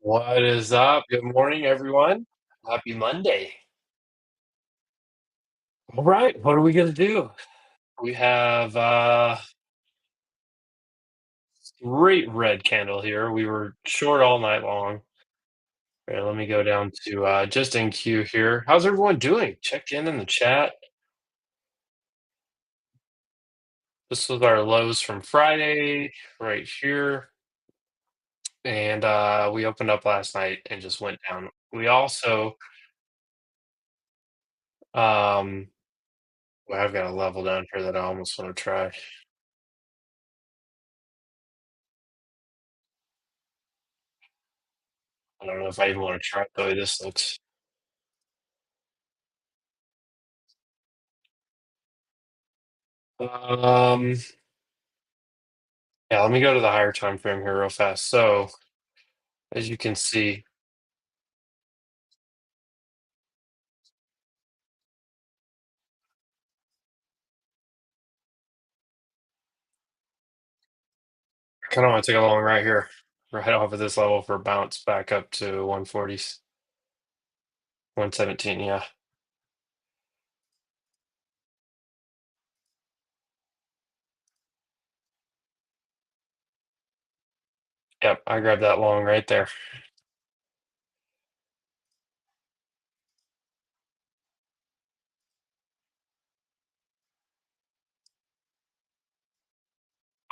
What is up? Good morning, everyone. Happy Monday. All right, what are we gonna do? We have great red candle here. We were short all night long. Here, let me go down to just in queue here. How's everyone doing? Check in the chat. This was our lows from Friday right here. And we opened up last night and just went down. We also well, I've got a level down here that I almost want to try. I don't know if I even want to try it the way this looks. Um, yeah, let me go to the higher time frame here real fast. So, as you can see, I kind of want to take a long right here, right off of this level for a bounce back up to 140s, 117. Yeah. Yep. I grabbed that long right there.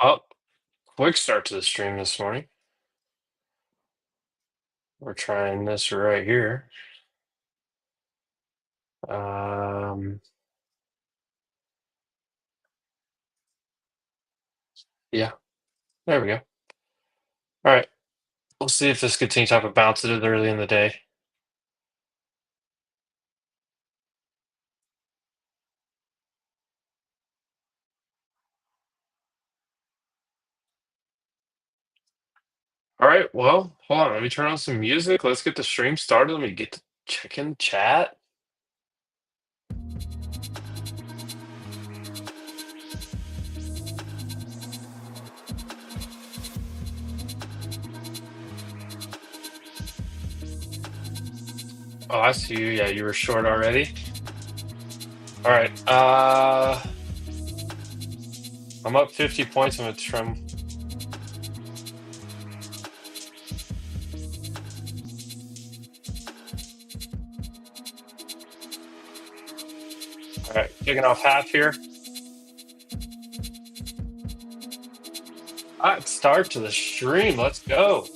Oh, quick start to the stream this morning. We're trying this right here. Um, yeah, there we go. All right. We'll see if this gets any type of bounce it is early in the day. All right. Well, hold on. Let me turn on some music. Let's get the stream started. Let me get to check in chat. Oh, I see you. Yeah, you were short already. All right. I'm up 50 points on a trim. All right, kicking off half here. All right, start to the stream. Let's go.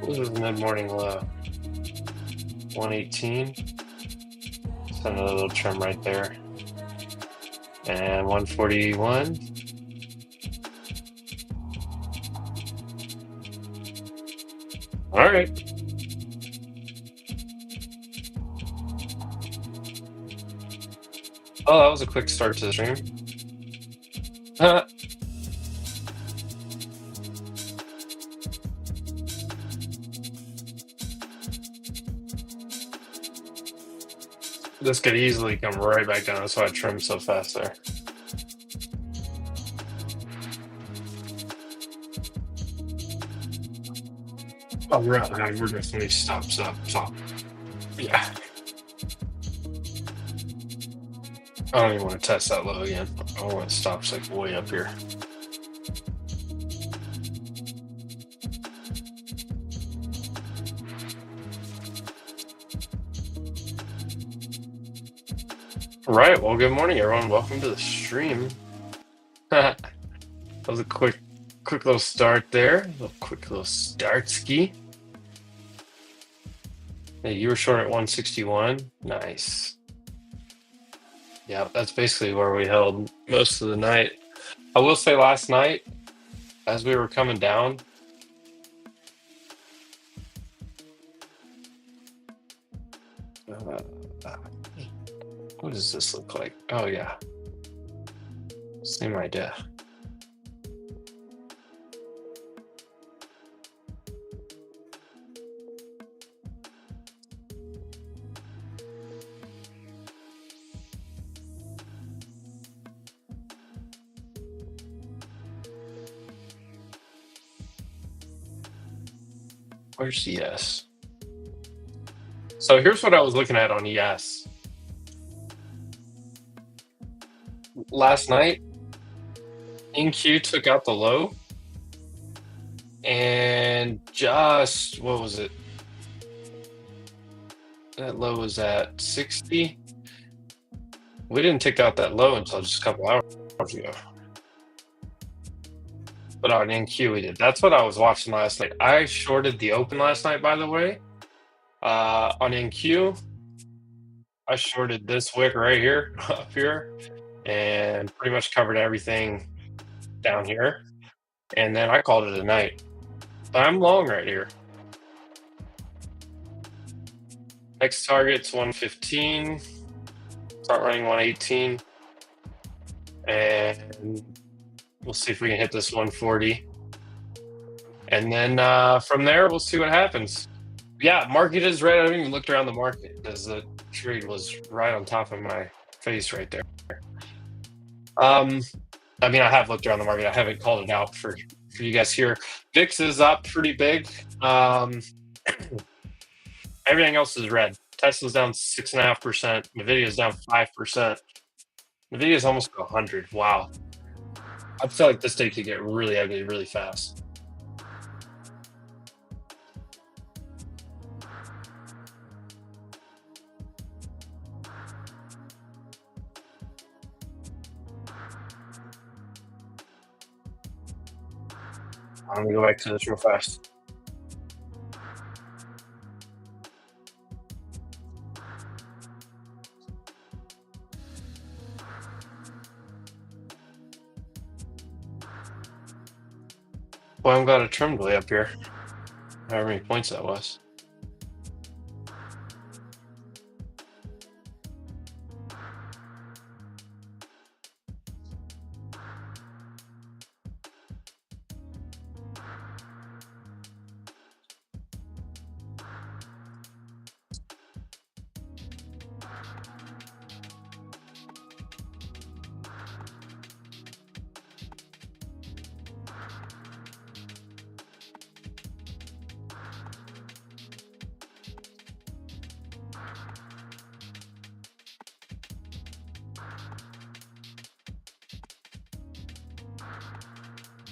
This is mid-morning low. 118. Just another little trim right there. And 141. All right. Oh, that was a quick start to the stream. This could easily come right back down. That's why I trimmed so fast there. Oh, we're definitely stops up. So, yeah. I don't even want to test that low again. I want it stops like way up here. Right. Well, good morning, everyone. Welcome to the stream. That was a quick little start there. A little quick little start ski. Hey, you were short at 161. Nice. Yeah, that's basically where we held most of the night. I will say last night, as we were coming down, uh, what does this look like? Oh, yeah. Same idea. Where's ES? So here's what I was looking at on ES last night. NQ took out the low, and just what was it? That low was at 60. We didn't take out that low until just a couple hours ago. But on NQ we did. That's what I was watching last night. I shorted the open last night, by the way. On NQ, I shorted this wick right here, up here, and pretty much covered everything down here. And then I called it a night. But I'm long right here. Next target's 115. Start running 118. And we'll see if we can hit this 140. And then from there, we'll see what happens. Yeah, market is red. I haven't even looked around the market because the trade was right on top of my face right there. I mean, I have looked around the market. I haven't called it out for you guys here. VIX is up pretty big. Everything else is red. Tesla's down 6.5%. Nvidia's down 5%. Nvidia's almost 100. Wow. I feel like this day could get really ugly really fast. I'm gonna go back to this real fast. Well, I'm glad it trimmed way up here. However many points that was.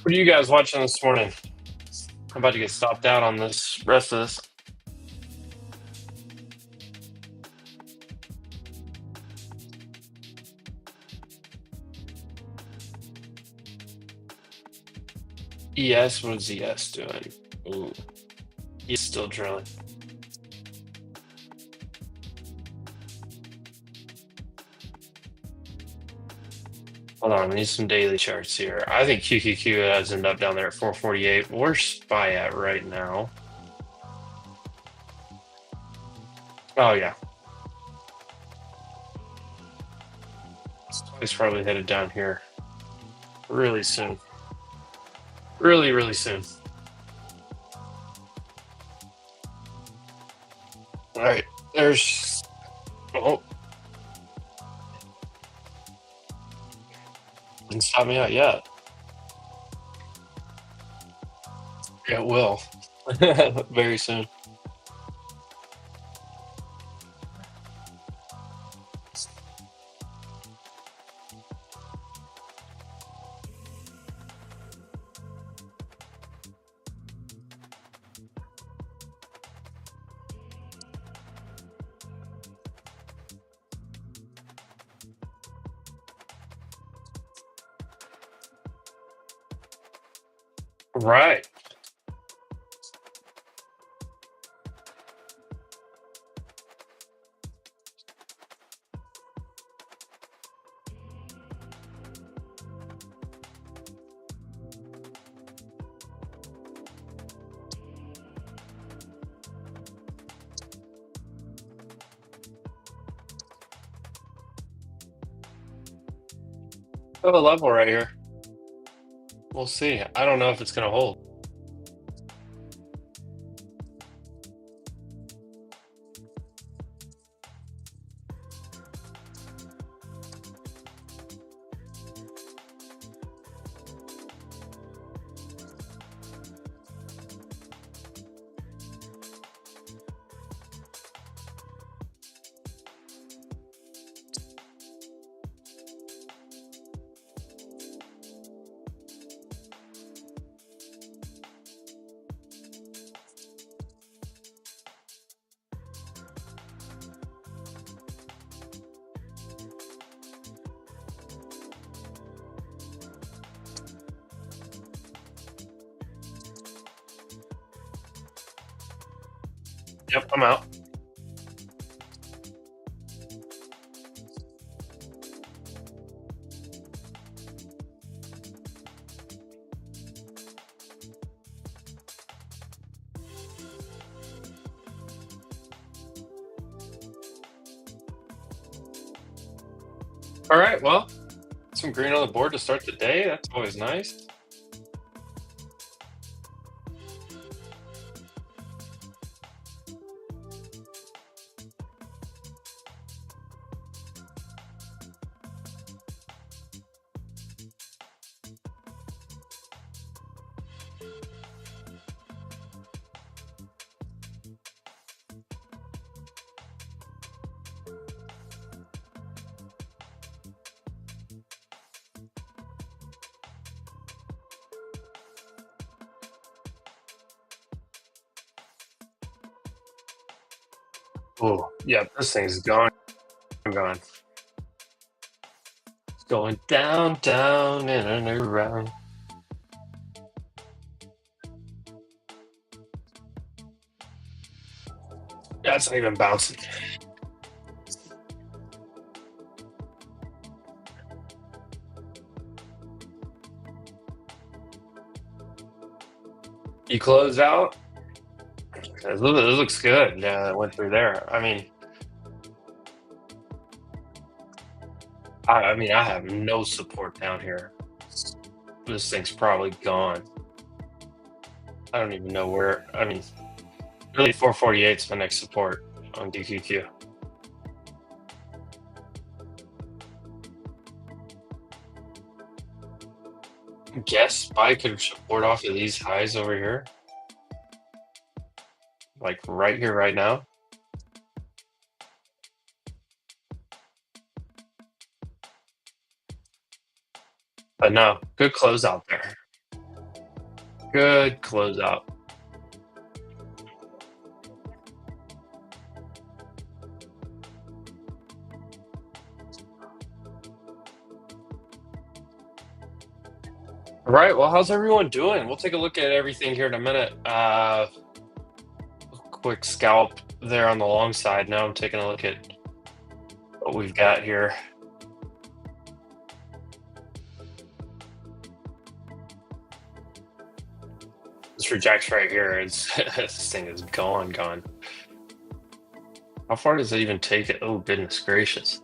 What are you guys watching this morning? I'm about to get stopped out on this rest of this. ES, what is ES doing? Ooh, he's still drilling. Hold on, we need some daily charts here. I think QQQ has ended up down there at 448. Where's SPY at right now? Oh, yeah. SPY's probably headed down here really soon. Really, really soon. All right, there's... Oh. Didn't stop me out yet. It will. Very soon. Right. I have a level right here. We'll see. I don't know if it's going to hold. Yep, I'm out. All right, well, some green on the board to start the day. That's always nice. Oh, yeah, this thing's gone, gone. It's going down, down, and around. Yeah, it's not even bouncing. You close out. It looks good. Yeah, it went through there. I mean, I have no support down here. This thing's probably gone. I don't even know where. I mean, really, 448 is my next support on DQQ. Guess I could support off of these highs over here, like right here, right now. But no, good closeout there. Good closeout. All right. Well, how's everyone doing? We'll take a look at everything here in a minute. Quick scalp there on the long side. Now I'm taking a look at what we've got here. This rejects right here. This thing is gone, gone. How far does it even take it? Oh, goodness gracious.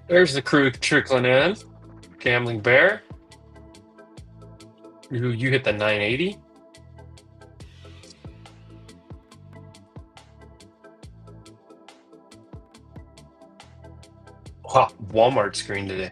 There's the crew trickling in. Gambling Bear. You hit the 980. Wow, Walmart screen today.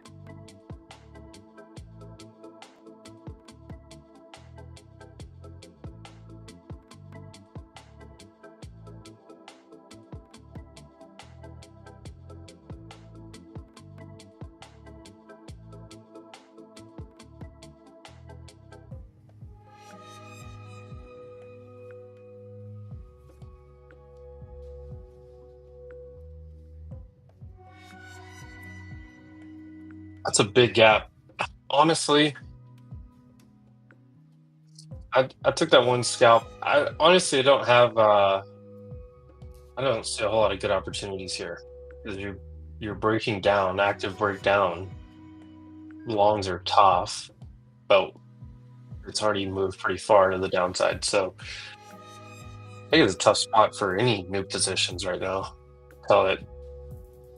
That's a big gap. Honestly, I took that one scalp. I honestly don't have I don't see a whole lot of good opportunities here because you're breaking down, active breakdown. Longs are tough, but it's already moved pretty far to the downside. So I think it's a tough spot for any new positions right now. Until it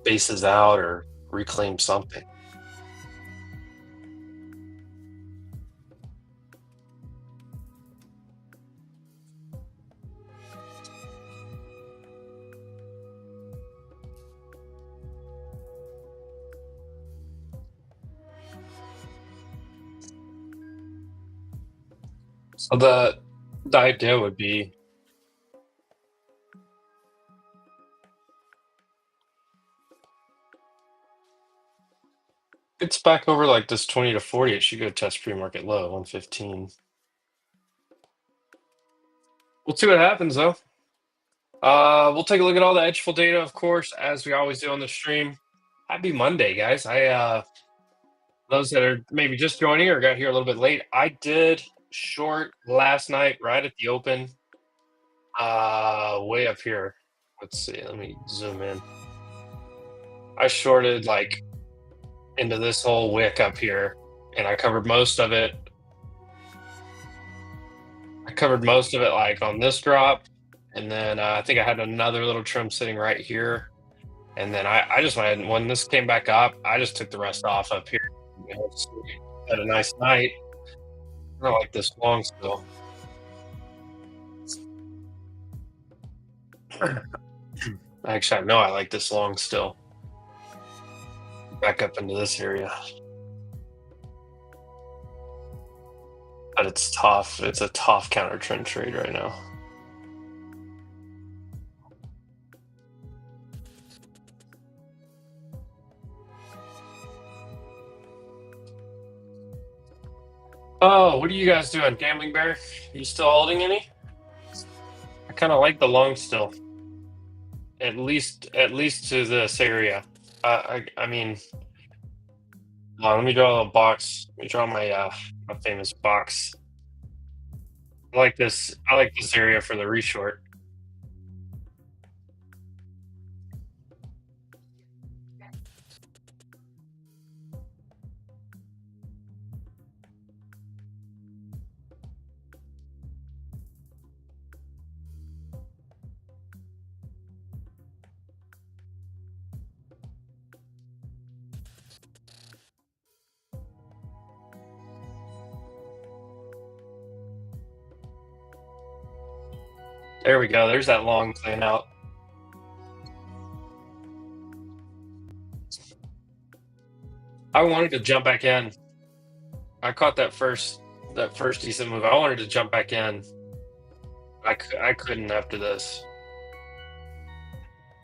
bases out or reclaims something. So the idea would be It's back over like this 20 to 40. It should go test pre-market low, 115. We'll see what happens though. We'll take a look at all the Edgeful data, of course, as we always do on the stream. Happy Monday, guys. Those that are maybe just joining or got here a little bit late, I did short last night right at the open. Way up here. Let's see. Let me zoom in. I shorted like into this whole wick up here, and I covered most of it. I covered most of it like on this drop, and then I think I had another little trim sitting right here, and then I just went ahead and when this came back up, I just took the rest off up here. Had a nice night. I like this long still. Actually, I know I like this long still. Back up into this area. But it's tough. It's a tough counter trend trade right now. Oh, what are you guys doing? Gambling Bear? You still holding any? I kind of like the long still. At least to this area. I mean, let me draw a little box. Let me draw my famous box. I like this area for the reshort. There we go. There's that long playing out. I wanted to jump back in. I caught that first decent move. I wanted to jump back in. I couldn't after this.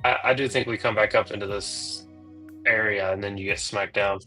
I do think we come back up into this area and then you get smacked down.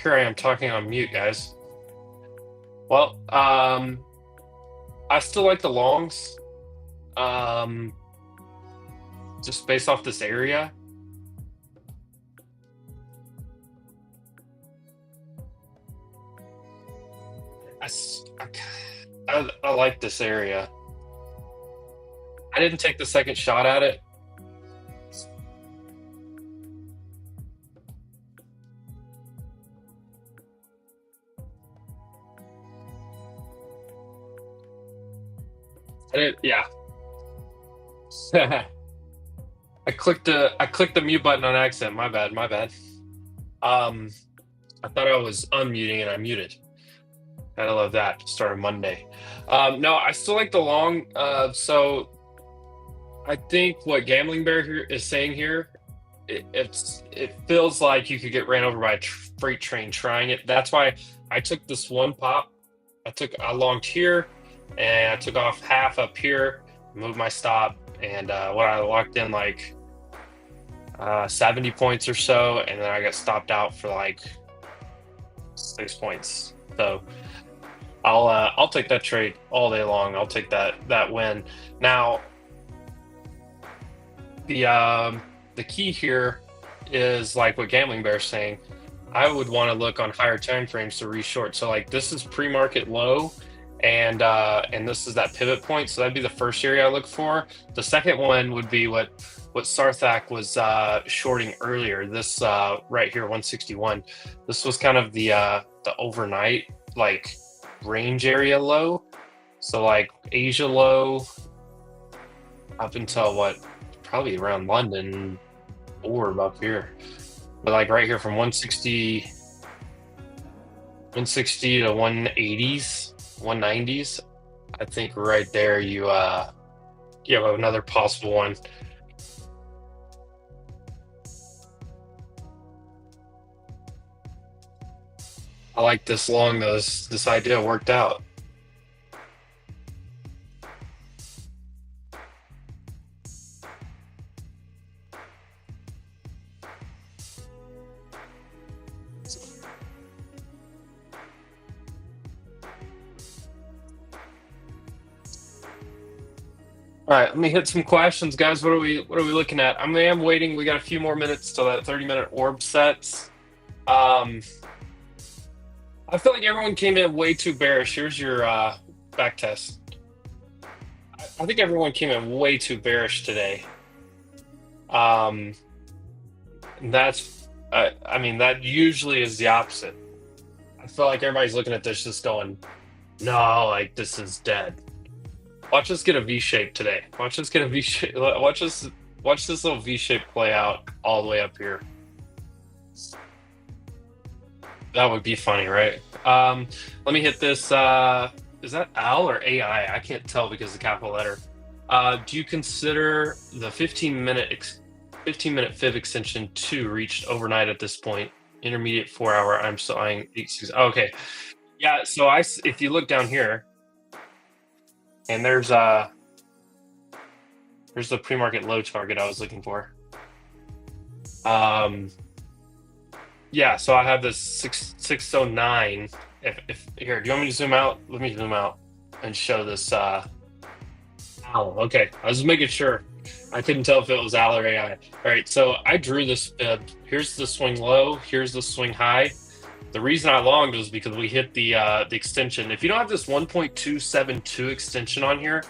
Here I am talking on mute, guys. Well, I still like the longs. Just based off this area. I like this area. I didn't take the second shot at it. Yeah. I clicked the mute button on accident. My bad. I thought I was unmuting and I muted. Gotta love that to start a Monday. No, I still like the long. So I think what Gambling Bear here is saying here, it feels like you could get ran over by a freight train trying it. That's why I took this one pop. I longed here, and I took off half up here, moved my stop, and what I locked in like 70 points or so, and then I got stopped out for like 6 points. So I'll take that trade all day long. I'll take that win. Now the key here is like what Gambling Bear's saying. I would want to look on higher time frames to reshort. So like this is pre-market low, and this is that pivot point. So that'd be the first area I look for. The second one would be what Sarthak was shorting earlier. This right here, 161. This was kind of the overnight like range area low. So like Asia low up until what, probably around London orb up here. But like right here from 160 to 180s, 190s, I think right there you have another possible one. I like this long though. This idea worked out. All right, let me hit some questions, guys. What are we looking at? I am waiting. We got a few more minutes till that 30-minute orb sets. I feel like everyone came in way too bearish. Here's your back test. I think everyone came in way too bearish today. And that's I mean that usually is the opposite. I feel like everybody's looking at this just going, no, like this is dead. Watch us get a V shape today. Watch us get a V shape. Watch this little V shape play out all the way up here. That would be funny, right? Let me hit this. Is that Al or AI? I can't tell because of the capital letter. Do you consider the 15-minute fib extension 2 reached overnight at this point? Intermediate 4-hour. I'm selling 8.6. Okay, yeah. So if you look down here, and there's the pre-market low target I was looking for. Yeah, so I have this 609. If here, do you want me to zoom out? Let me zoom out and show this. Okay. I was just making sure. I couldn't tell if it was Al or AI. All right, so I drew this fib. Here's the swing low. Here's the swing high. The reason I longed was because we hit the extension. If you don't have this 1.272 extension on here,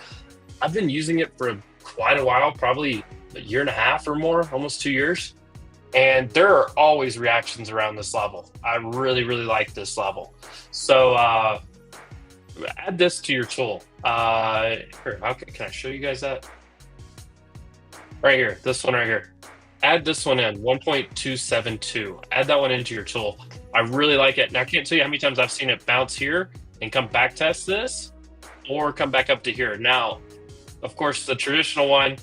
I've been using it for quite a while, probably a year and a half or more, almost 2 years. And there are always reactions around this level. I really, really like this level. So add this to your tool. Here, can I show you guys that? Right here, this one right here. Add this one in, 1.272. Add that one into your tool. I really like it. Now, I can't tell you how many times I've seen it bounce here and come back test this, or come back up to here. Now, of course, the traditional one,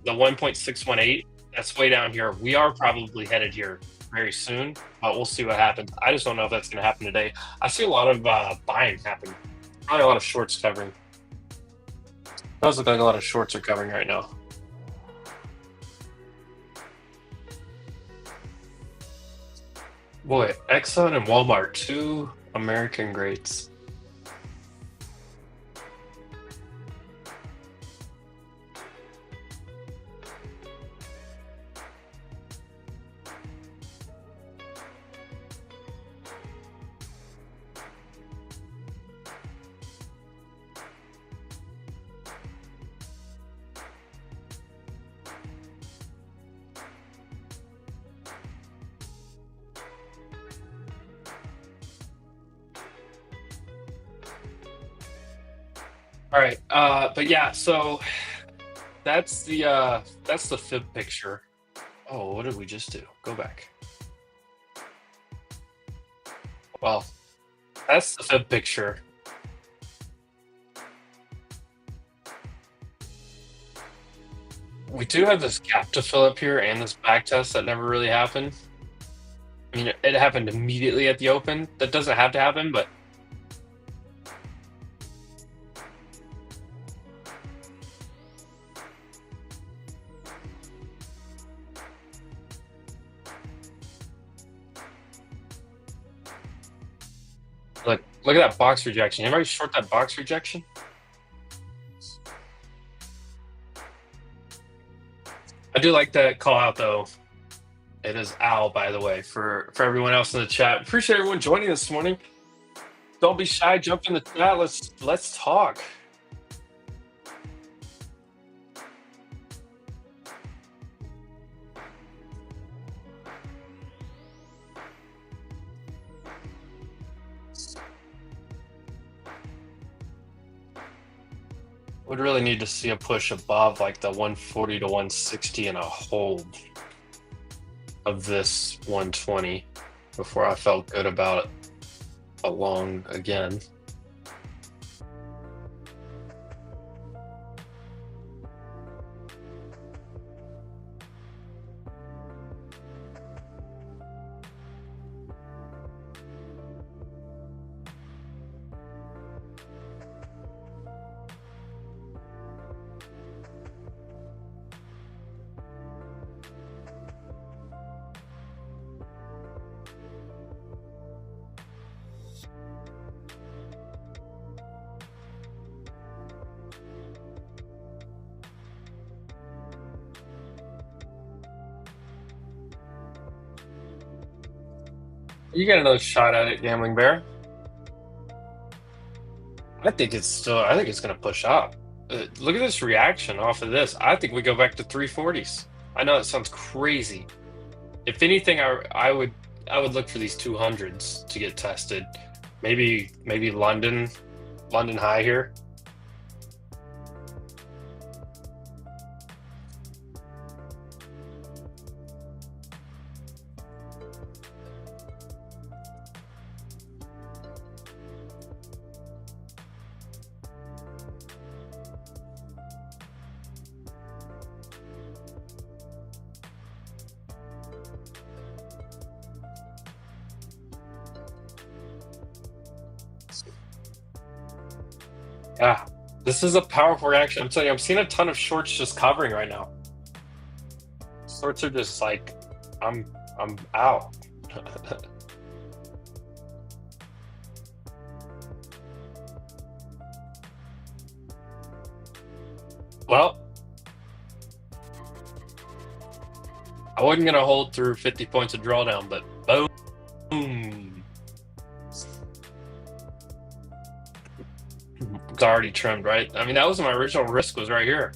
the 1.618, that's way down here. We are probably headed here very soon, but we'll see what happens. I just don't know if that's going to happen today. I see a lot of buying happen. Probably a lot of shorts covering. It does look like a lot of shorts are covering right now. Boy, Exxon and Walmart, 2 American greats. All right, but yeah, so that's the fib picture. Oh, what did we just do? Go back. Well, that's the fib picture. We do have this gap to fill up here and this back test that never really happened. I mean, it happened immediately at the open. That doesn't have to happen, but look at that box rejection. Anybody short that box rejection? I do like that call out though. It is Al, by the way, for everyone else in the chat. Appreciate everyone joining this morning. Don't be shy. Jump in the chat. Let's talk. Would really need to see a push above like the 140 to 160 and a hold of this 120 before I felt good about it a long again. You get another shot at it, Gambling Bear. I think it's going to push up. Look at this reaction off of this. I think we go back to 340s. I know it sounds crazy. If anything, I would look for these 200s to get tested. Maybe London high here. Yeah, this is a powerful reaction. I'm telling you, I'm seeing a ton of shorts just covering right now. Shorts are just like, I'm out. Well, I wasn't gonna hold through 50 points of drawdown, but boom. It's already trimmed, right? I mean, that was my original risk was right here.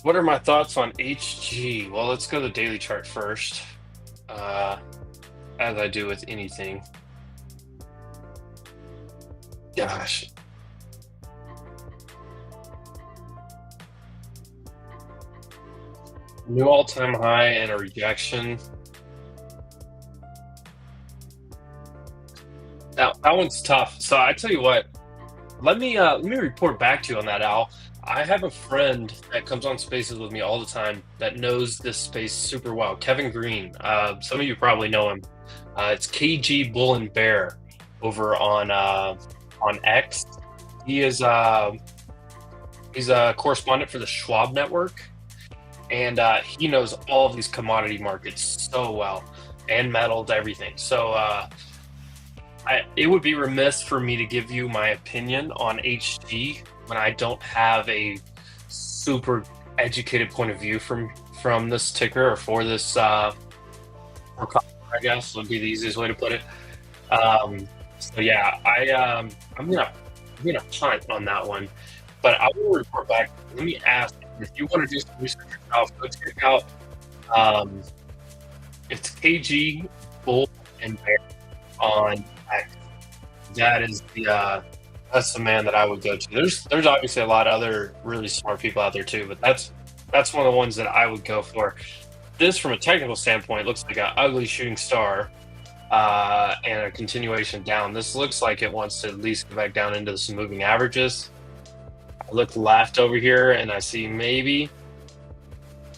What are my thoughts on HG? Well, let's go to the daily chart first, as I do with anything. Gosh. New all-time high and a rejection. Now that one's tough. So I tell you what, let me report back to you on that, Al. I have a friend that comes on spaces with me all the time that knows this space super well. Kevin Green. Some of you probably know him. It's KG Bull and Bear over on X. He is he's a correspondent for the Schwab Network, and he knows all of these commodity markets so well, and metals, everything. So it would be remiss for me to give you my opinion on HG when I don't have a super educated point of view from this ticker or for this I guess would be the easiest way to put it. So yeah, I'm gonna punt on that one, but I will report back. Let me ask if you want to do some research yourself. Go check out it's KG Bull and Bear on X. That is that's the man that I would go to. There's obviously a lot of other really smart people out there too, but that's one of the ones that I would go for. This, from a technical standpoint, looks like an ugly shooting star and a continuation down. This looks like it wants to at least go back down into some moving averages. I look left over here and I see maybe,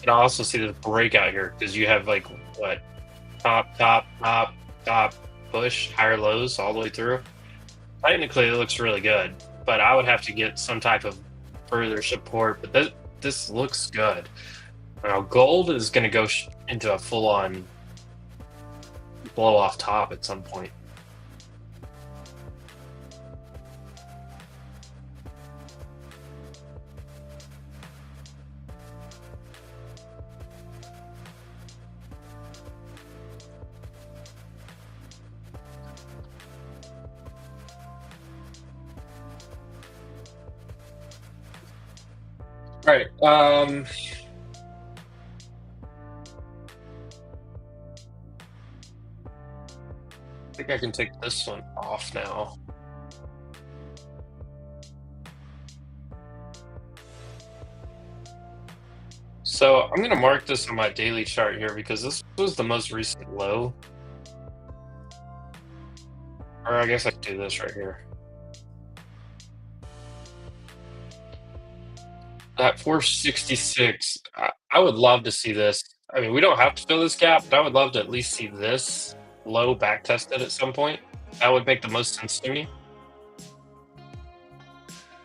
and I also see the breakout here because you have like what, top, top, top, top, push, higher lows all the way through. Technically, it looks really good, but I would have to get some type of further support. But this looks good. Now, gold is going to go into a full-on blow off top at some point. All right. I think I can take this one off now. So I'm going to mark this on my daily chart here because this was the most recent low. Or I guess I could do this right here. That 466, I would love to see this. I mean, we don't have to fill this gap, but I would love to at least see this low back tested at some point. That would make the most sense to me.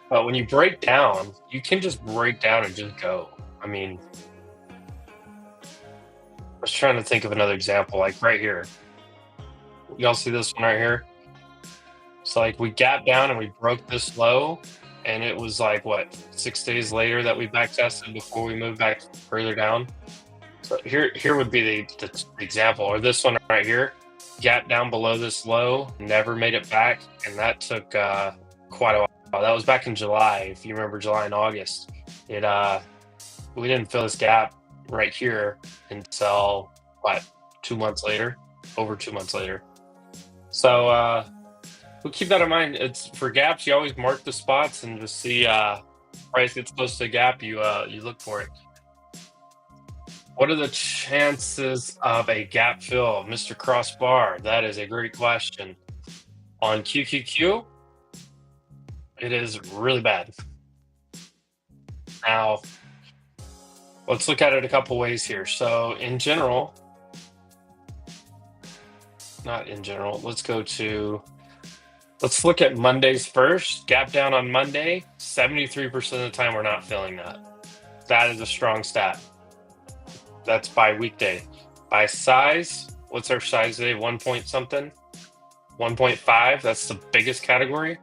But when you break down, you can just break down and just go. I mean, I was trying to think of another example, like right here. Y'all see this one right here? It's like we gapped down and we broke this low, and it was like what, 6 days later that we back tested before we moved back further down. So here would be the example, or this one right here, gap down below this low, never made it back, and that took quite a while. That was back in July, if you remember July and August. We didn't fill this gap right here until what, 2 months later, over 2 months later. So we'll keep that in mind. It's for gaps, you always mark the spots and just see price gets close to a gap, you look for it. What are the chances of a gap fill, Mr. Crossbar? That is a great question. On QQQ, it is really bad. Now, let's look at it a couple ways here. So in general, not in general, let's look at Mondays first. Gap down on Monday, 73% of the time we're not filling that. That is a strong stat. That's by weekday. By size, what's our size today? 1 point something? 1.5, that's the biggest category.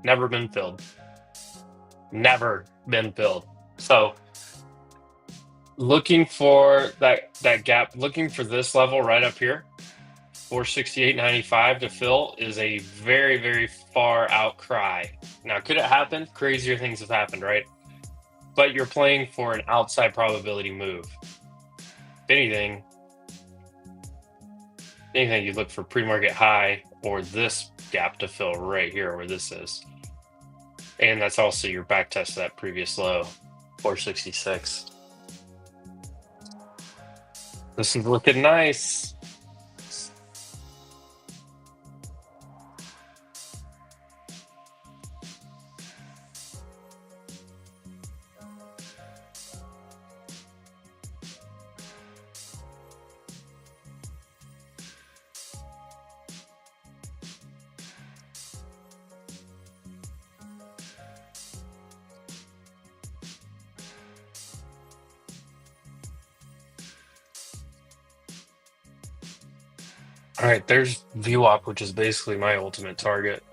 Never been filled. Never been filled. So looking for that gap, looking for this level right up here, 468.95 to fill is a very, very far out cry. Now, could it happen? Crazier things have happened, right? But you're playing for an outside probability move. If anything, you look for pre-market high or this gap to fill right here where this is. And that's also your back test of that previous low, 466. This is looking nice. All right, there's VWAP, which is basically my ultimate target.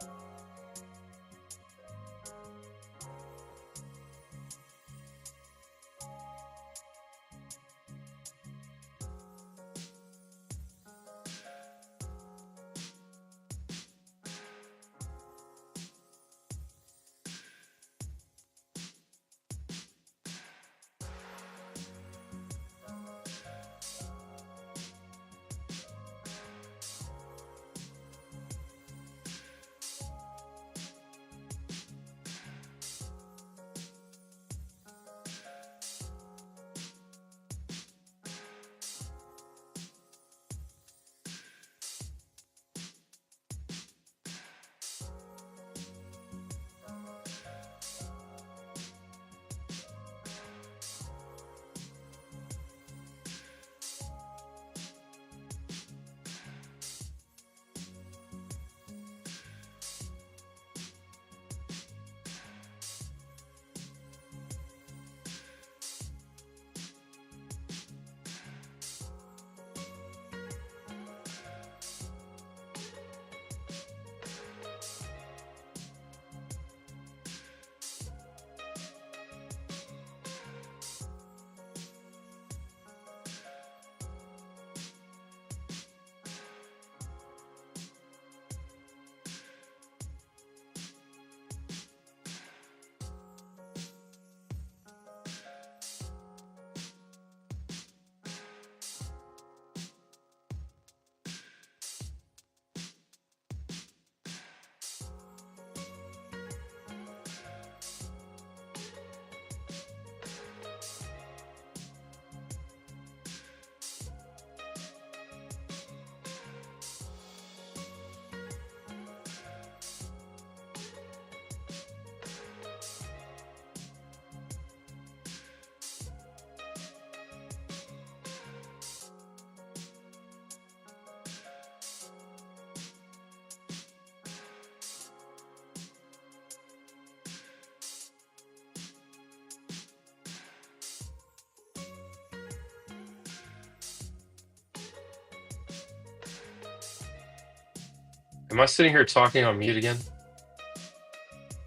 Am I sitting here talking on mute again?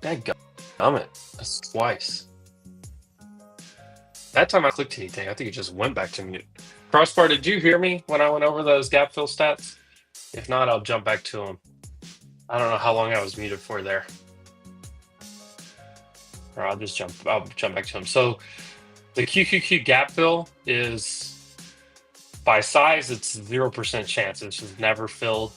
Dadgummit. That's twice. That time I clicked anything, I think it just went back to mute. Crossbar, did you hear me when I went over those gap fill stats? If not, I'll jump back to them. I don't know how long I was muted for there. Or I'll jump back to them. So the QQQ gap fill is, by size, it's 0% chance. It's just never filled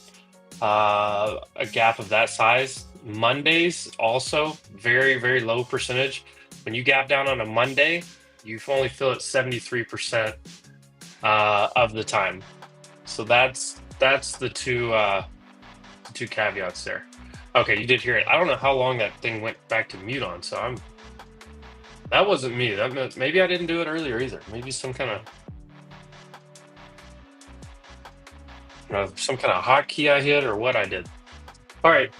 a gap of that size. Mondays also very, very low percentage. When you gap down on a Monday, you only fill it 73% of the time. So that's the two caveats there. Okay, you did hear it. I don't know how long that thing went back to mute on. So that wasn't me. That meant maybe I didn't do it earlier either. Maybe some kind of hotkey I hit or what I did. All right.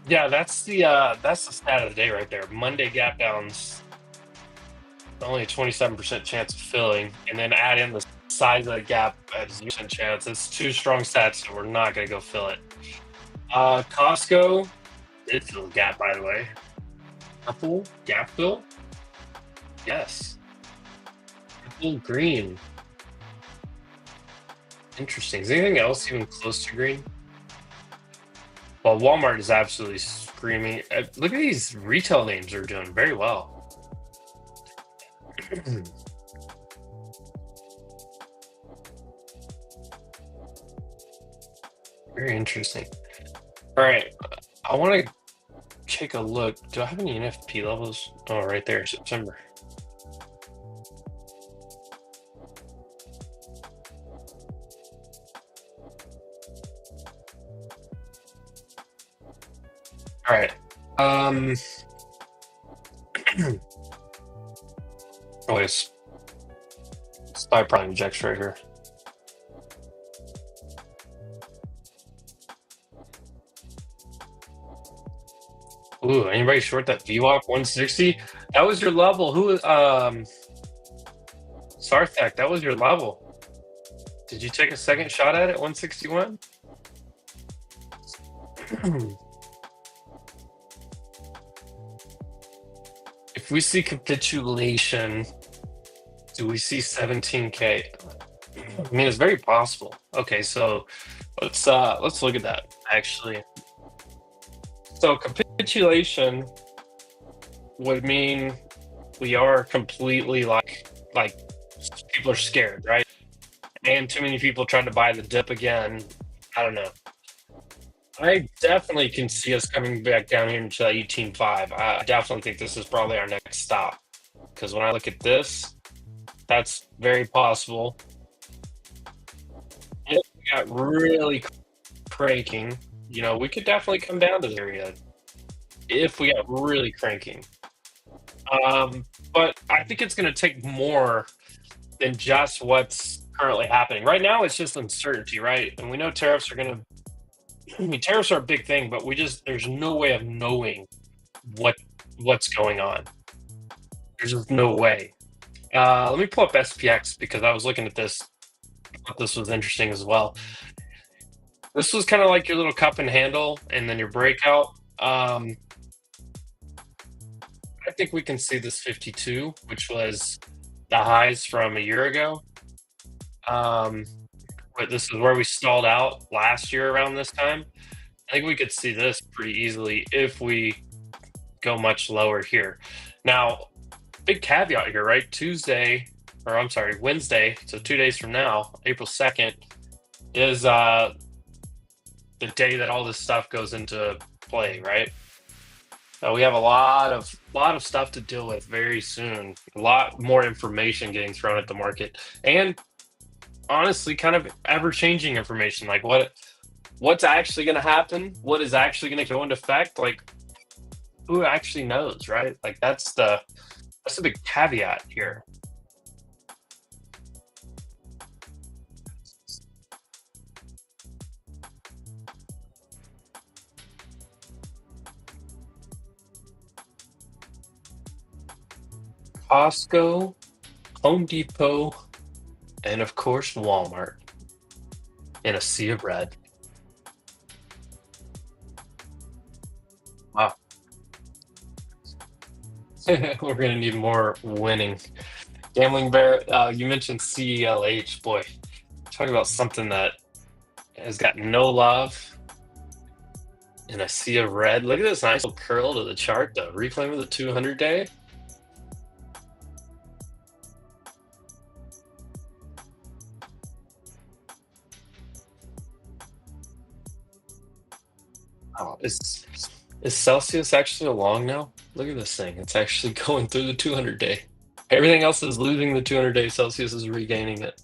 Yeah, that's the stat of the day right there. Monday gap downs, only a 27% chance of filling, and then add in the size of the gap at 0% chance. It's two strong stats, so we're not going to go fill it. Costco did fill the gap, by the way. Apple gap fill? Yes. Apple green. Interesting. Is anything else even close to green? Well, Walmart is absolutely screaming. Look at these retail names are doing very well. Very interesting. All right. I want to take a look. Do I have any NFP levels? Oh, right there, September. All right. Oh, it's Spy Prime injects right here. Ooh, anybody short that VWAP 160? That was your level. Sarthak, that was your level. Did you take a second shot at it, 161? If we see capitulation, do we see 17K? I mean, it's very possible. Okay, so let's look at that actually. So capitulation would mean we are completely like people are scared, right? And too many people tried to buy the dip again. I don't know. I definitely can see us coming back down here into 18.5. I definitely think this is probably our next stop. Because when I look at this, that's very possible. If we got really cranking, we could definitely come down to the area if we got really cranking. But I think it's going to take more than just what's currently happening. Right now, it's just uncertainty, right? And we know tariffs are going to. I mean, tariffs are a big thing, but there's no way of knowing what's going on. There's just no way. Let me pull up SPX because I was looking at this. I thought this was interesting as well. This was kind of like your little cup and handle, and then your breakout. I think we can see this 52, which was the highs from a year ago. But this is where we stalled out last year around this time. I think we could see this pretty easily if we go much lower here. Now, big caveat here, right? Wednesday, so 2 days from now, April 2nd, is the day that all this stuff goes into play, right? So we have a lot of stuff to deal with very soon. A lot more information getting thrown at the market, and honestly, kind of ever-changing information. Like what's actually going to happen? What is actually going to go into effect? Like, who actually knows, right? Like that's a big caveat here. Costco, Home Depot, and of course Walmart. in a sea of red. Wow. We're gonna need more winning. Gambling Bear, you mentioned CELH. Boy, talking about something that has got no love in a sea of red. Look at this nice little curl to the chart, though. Reclaim of the 200 day. Oh, is Celsius actually along now? Look at this thing. It's actually going through the 200 day. Everything else is losing the 200 day. Celsius is regaining it.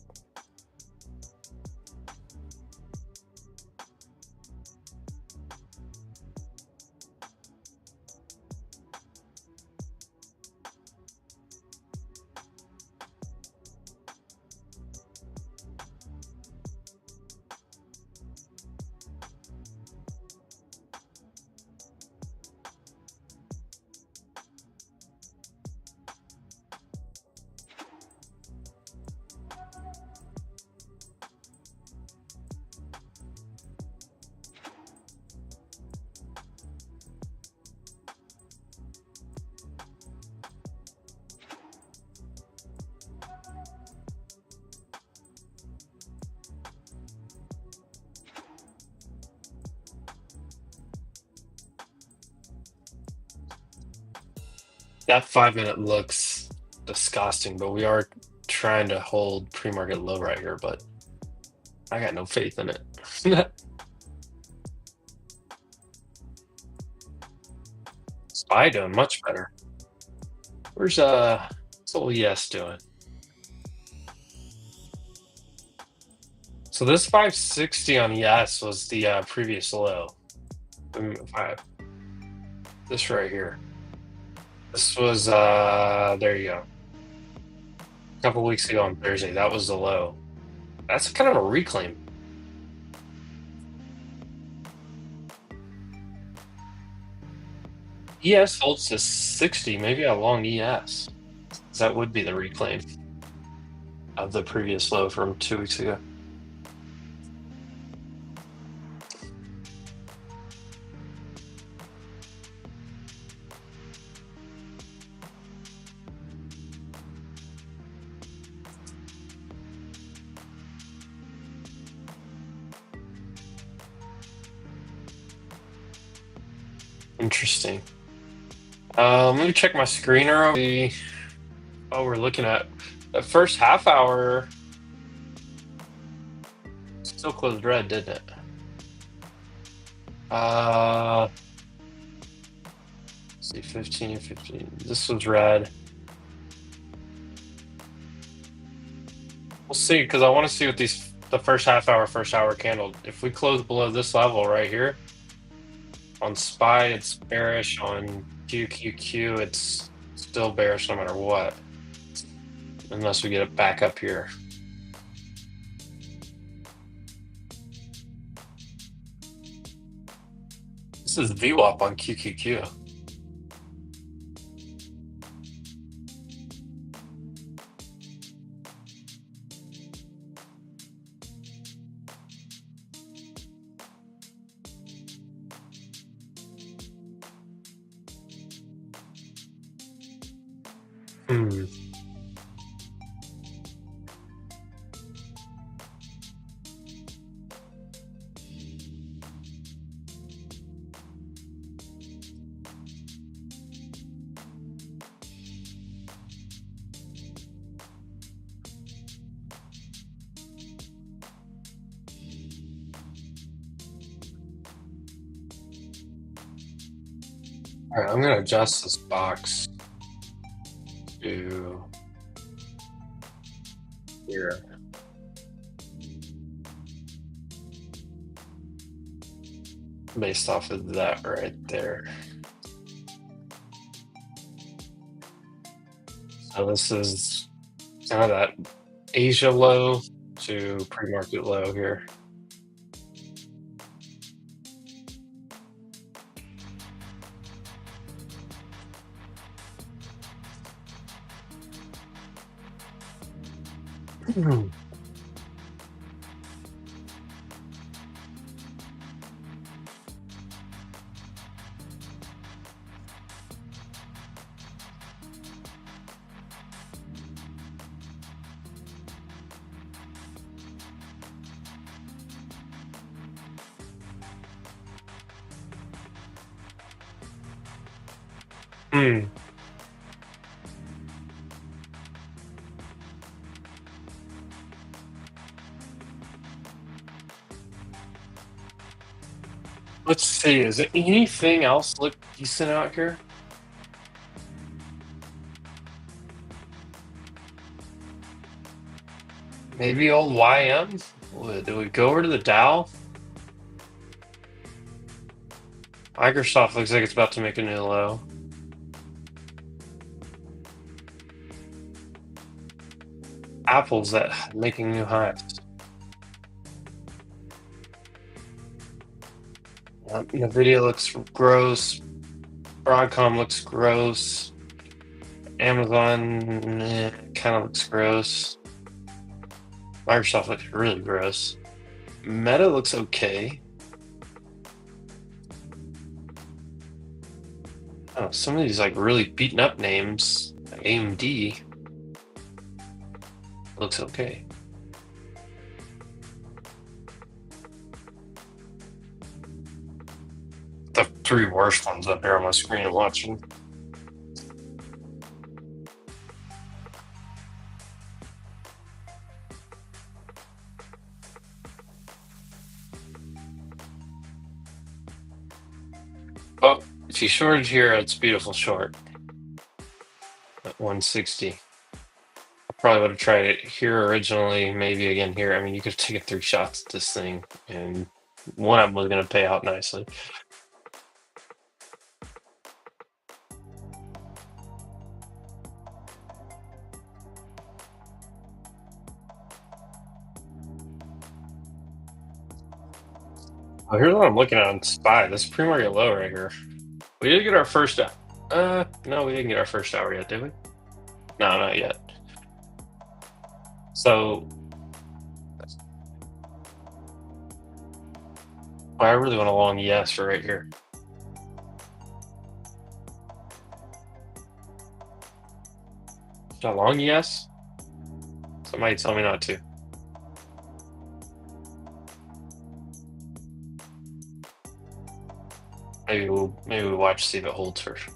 That 5 minute looks disgusting, but we are trying to hold pre-market low right here, but I got no faith in it. Spy doing much better. What's old yes doing? So this 560 on yes was the previous low. This right here. This was there you go. A couple weeks ago on Thursday. That was the low. That's kind of a reclaim. ES holds to 60, maybe a long ES. That would be the reclaim of the previous low from 2 weeks ago. Interesting. Let me check my screener. Oh, we're looking at the first half hour. Still closed red, didn't it? Let's see, 15, 15. This was red. We'll see, because I want to see what the first hour candle. If we close below this level right here, on SPY it's bearish, on QQQ it's still bearish no matter what, unless we get it back up here. This is VWAP on QQQ. Hmm. All right, I'm gonna adjust this box to here. Based off of that right there. So this is kind of that Asia low to pre-market low here. Hmm. Let's see. Is there anything else look decent out here? Maybe old YM? Do we go over to the Dow? Microsoft looks like it's about to make a new low. Apple's that making new highs. Nvidia looks gross. Broadcom looks gross. Amazon kind of looks gross. Microsoft looks really gross. Meta looks okay. Oh, some of these like really beaten up names, like AMD, looks okay. The three worst ones up here on my screen I'm watching. Oh, if you shorted here, it's beautiful short at 160. I probably would have tried it here originally, maybe again here. I mean, you could have taken 3 shots at this thing, and one of them was going to pay out nicely. Oh, here's what I'm looking at on SPY. This is pre-market low right here. We did get our first. No, we didn't get our first hour yet, did we? No, not yet. So I really want a long yes for right here. A long yes? Somebody tell me not to. Maybe we watch see if it holds first.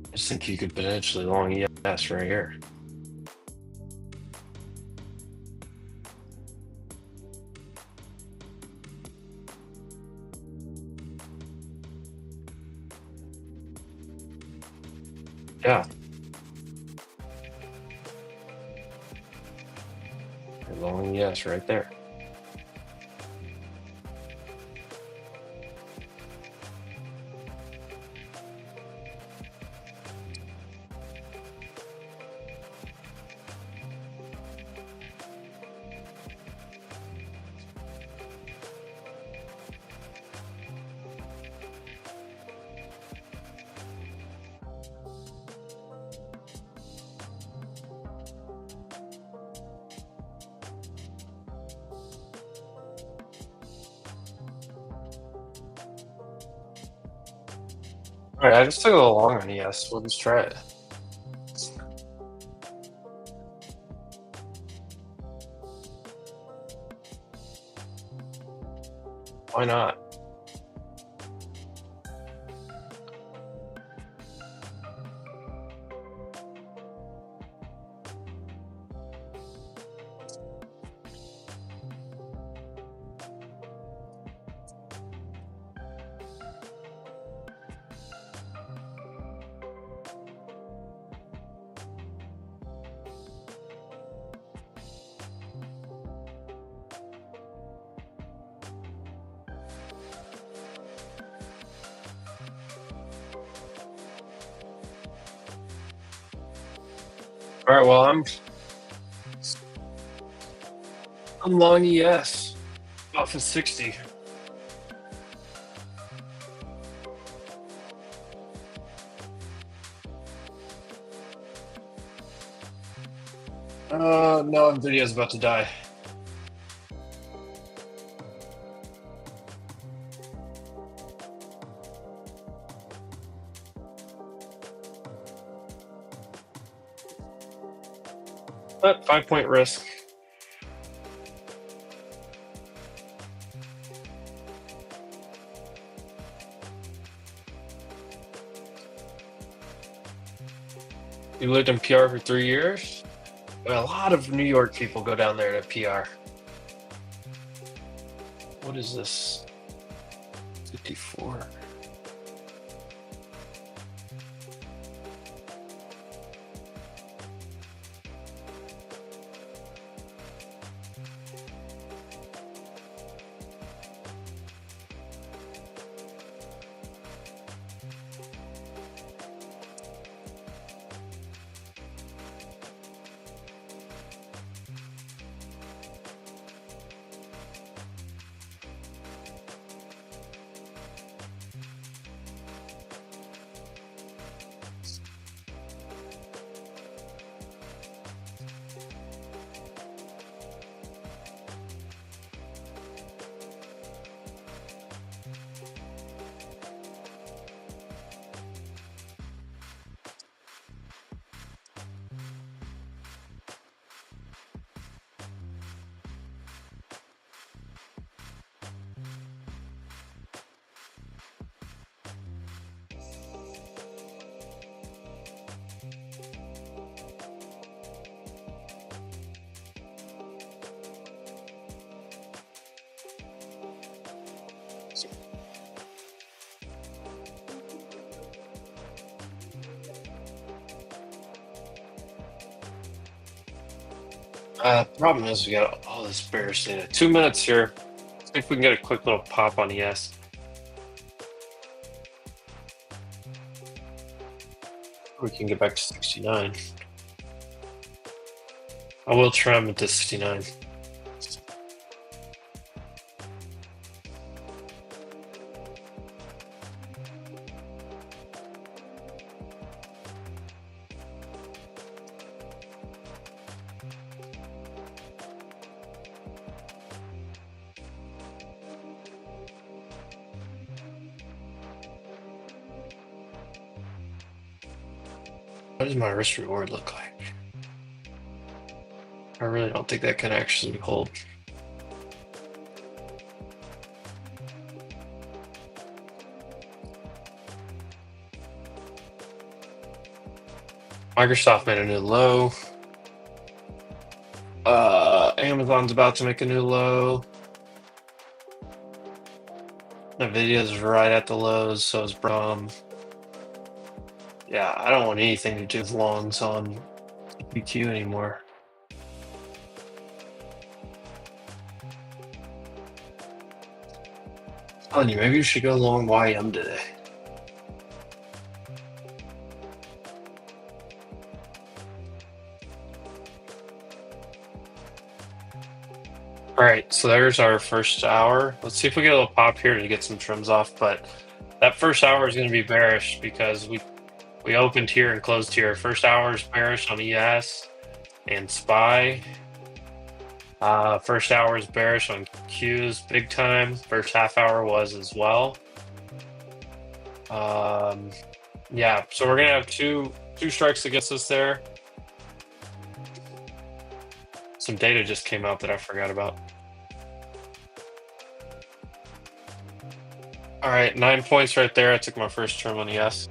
I just think you could potentially long yes right here. Yeah. Long yes right there. All right, I just took a little long on yes. We'll just try it. Why not? All right, well, I'm long yes. Off of 60. No, Nvidia's about to die. 5 point risk. You lived in PR for 3 years? Well, a lot of New York people go down there to PR. What is this? 54. Problem is we got all this bearish data. 2 minutes here. See if we can get a quick little pop on ES. We can get back to 69. I will trim at 69. What does my risk reward look like? I really don't think that can actually hold. Microsoft made a new low. Amazon's about to make a new low. Nvidia's right at the lows, so is Brom. Yeah, I don't want anything to do with longs on BQ anymore. Telling you, maybe you should go long YM today. All right, so there's our first hour. Let's see if we get a little pop here to get some trims off. But that first hour is going to be bearish because we opened here and closed here. First hour is bearish on ES and SPY. First hour is bearish on Qs big time. First half hour was as well. Yeah, so we're gonna have two strikes against us there. Some data just came out that I forgot about. All right, 9 points right there. I took my first trim on ES.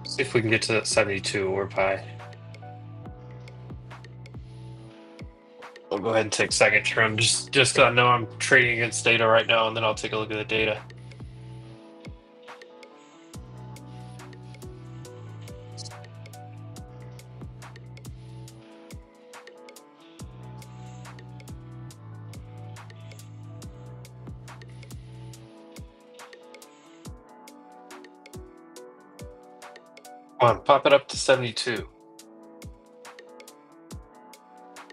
See if we can get to that 72 or pi. I'll go ahead and take second trim just because I know I'm trading against data right now, and then I'll take a look at the data. Come on, pop it up to 72.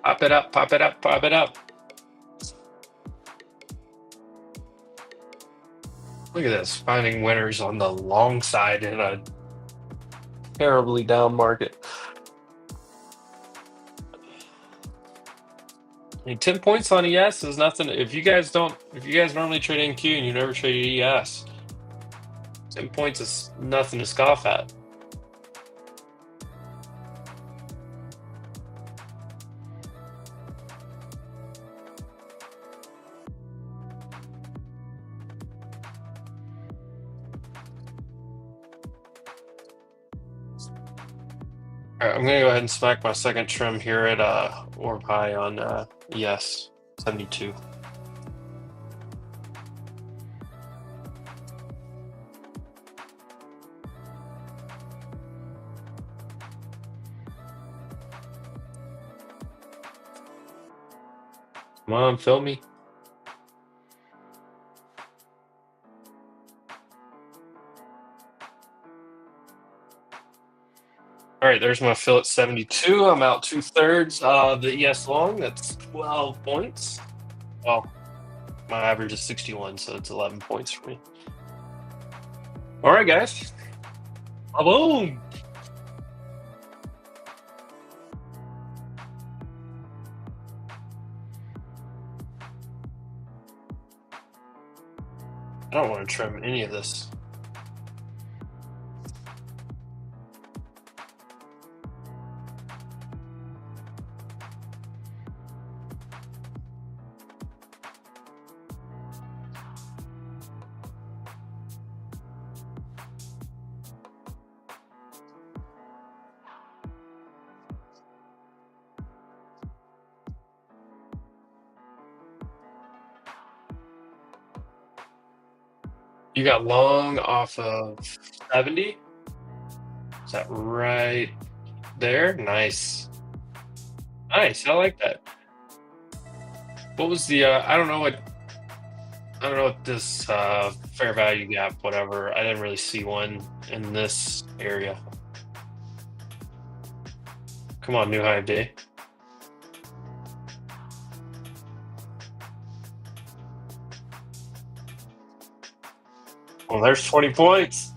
Pop it up, pop it up, pop it up. Look at this, finding winners on the long side in a terribly down market. I mean, 10 points on ES is nothing. If you guys normally trade NQ and you never traded ES, 10 points is nothing to scoff at. All right, I'm gonna go ahead and smack my second trim here at orb high on ES 72. Come on, fill me. All right, there's my fill at 72. I'm out 2/3 of the ES long. That's 12 points. Well, my average is 61, so it's 11 points for me. All right, guys. Boom. I don't want to trim any of this. You got long off of 70. Is that right there? Nice. Nice. I like that. What was the I don't know what this fair value gap, whatever. I didn't really see one in this area. Come on, new high day. Well, there's 20 points.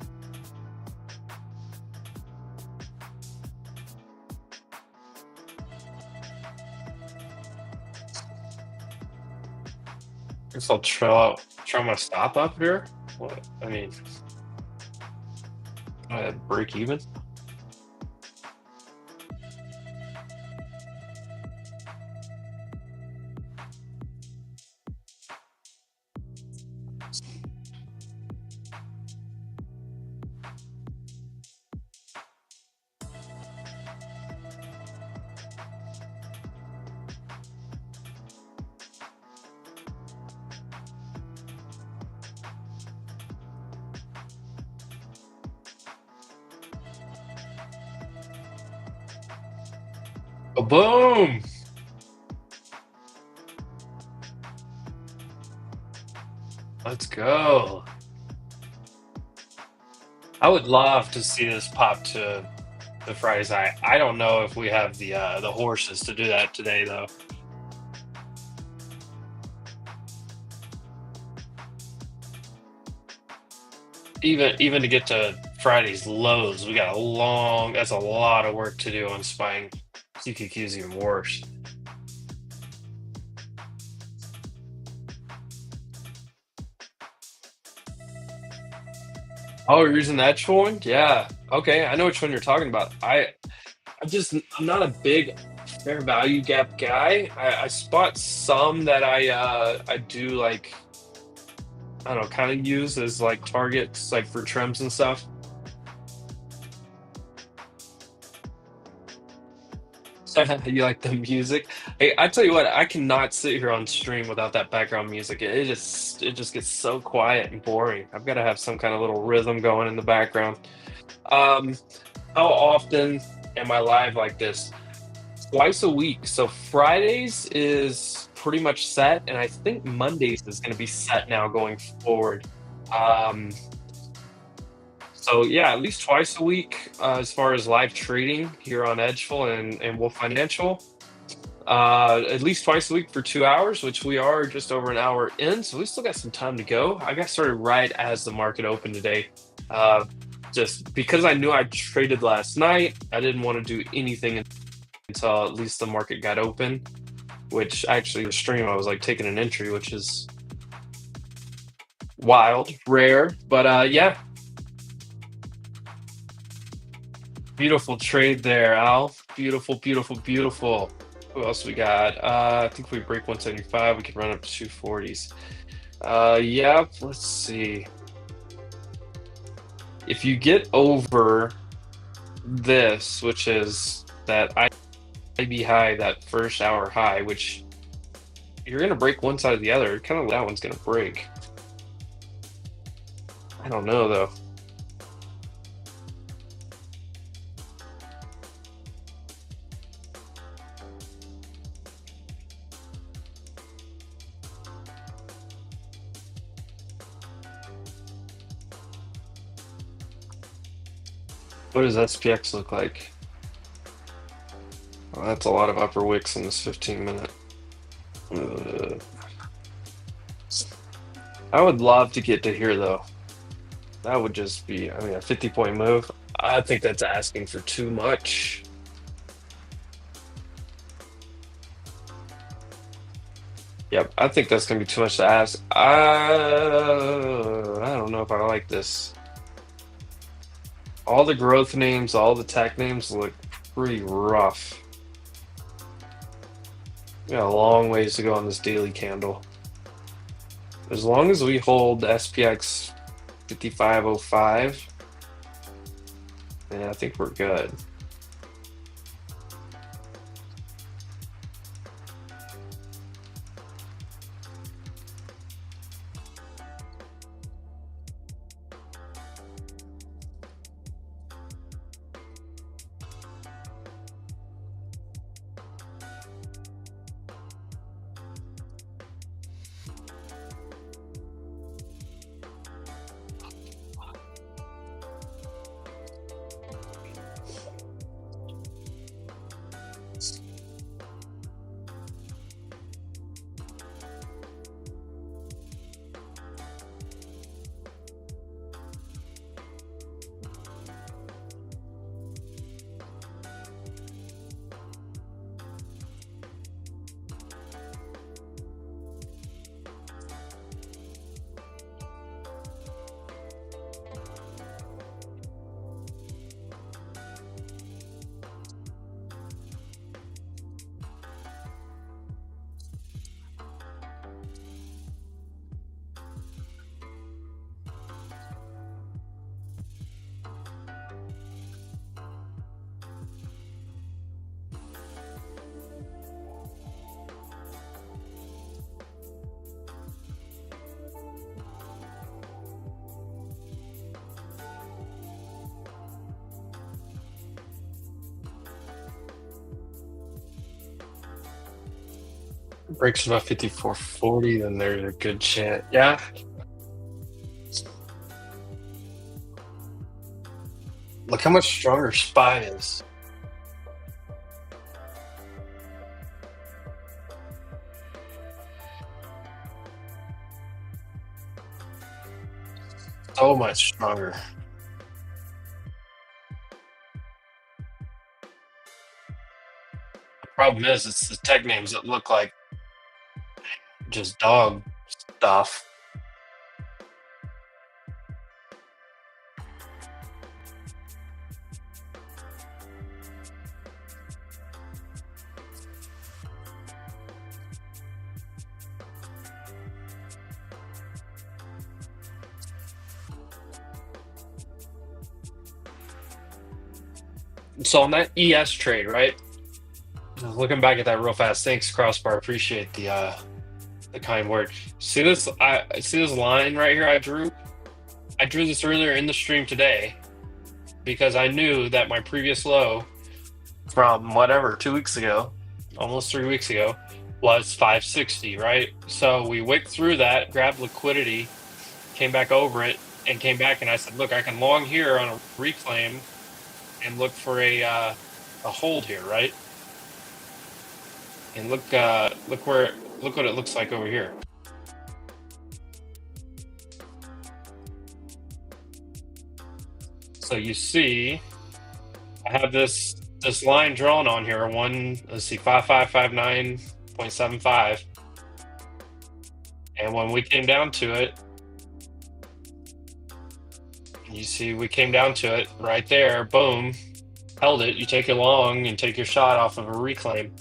Guess I'll try my stop up here. What? I mean, I break even. Oh, boom! Let's go. I would love to see this pop to the Friday's Eye. I don't know if we have the horses to do that today, though. Even to get to Friday's lows, we got a long. That's a lot of work to do on spying. CQQ's even worse. Oh, you're using the Edgeful one? Yeah. Okay, I know which one you're talking about. I'm not a big fair value gap guy. I spot some that I do like, I don't know, kind of use as like targets like for trims and stuff. You like the music? Hey, I tell you what, I cannot sit here on stream without that background music. It just gets so quiet and boring. I've got to have some kind of little rhythm going in the background. Um, how often am I live like this? Twice a week. So Fridays is pretty much set, and I think Mondays is going to be set now going forward. Um, so yeah, at least twice a week as far as live trading here on Edgeful and Wolf Financial. At least twice a week for 2 hours, which we are just over an hour in, so we still got some time to go. I got started right as the market opened today. Uh, just because I knew I traded last night, I didn't want to do anything until at least the market got open, which actually the stream I was like taking an entry, which is wild, rare, but yeah, beautiful trade there, Al. Beautiful, beautiful, beautiful. Who else we got? I think if we break 175, we can run up to 240s. Yeah, let's see. If you get over this, which is that IB high, that first hour high, which you're gonna break one side or the other, kind of that one's gonna break. I don't know though. What does SPX look like? Well, that's a lot of upper wicks in this 15-minute. I would love to get to here though. That would just be, I mean, a 50-point move. I think that's asking for too much. Yep, I think that's gonna be too much to ask. I don't know if I like this. All the growth names, all the tech names look pretty rough. We got a long ways to go on this daily candle. As long as we hold SPX 5505, yeah, I think we're good. Breaks about 5440, then there's a good chance. Yeah. Look how much stronger SPY is. So much stronger. The problem is, it's the tech names that look like just dog stuff. So on that ES trade, right? Looking back at that real fast, thanks Crossbar. Appreciate the kind word. See this? I see this line right here. I drew this earlier in the stream today because I knew that my previous low from whatever 2 weeks ago, almost 3 weeks ago, was 560. Right. So we wicked through that, grabbed liquidity, came back over it, and came back. And I said, look, I can long here on a reclaim and look for a hold here, right? And look what it looks like over here. So you see, I have this line drawn on here. Let's see, 5559.75. And when we came down to it, you see we came down to it right there, boom, held it. You take it long and take your shot off of a reclaim.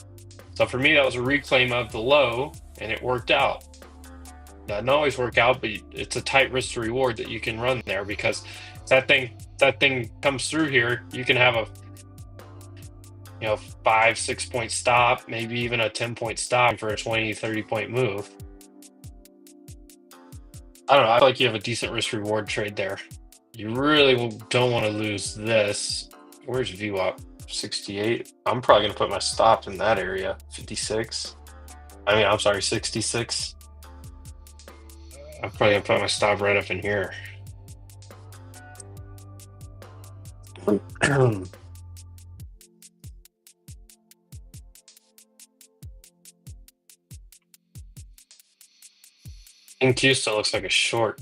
So for me, that was a reclaim of the low, and it worked out. Doesn't always work out, but it's a tight risk to reward that you can run there, because that thing comes through here, you can have a 5-6 point stop, maybe even a 10 point stop for a 20-30 point move. I don't know. I feel like you have a decent risk reward trade there. You really don't want to lose this. Where's VWAP? 68. I'm probably going to put my stop in that area. 56. I'm sorry, 66. I'm probably going to put my stop right up in here. NQ still looks like a short.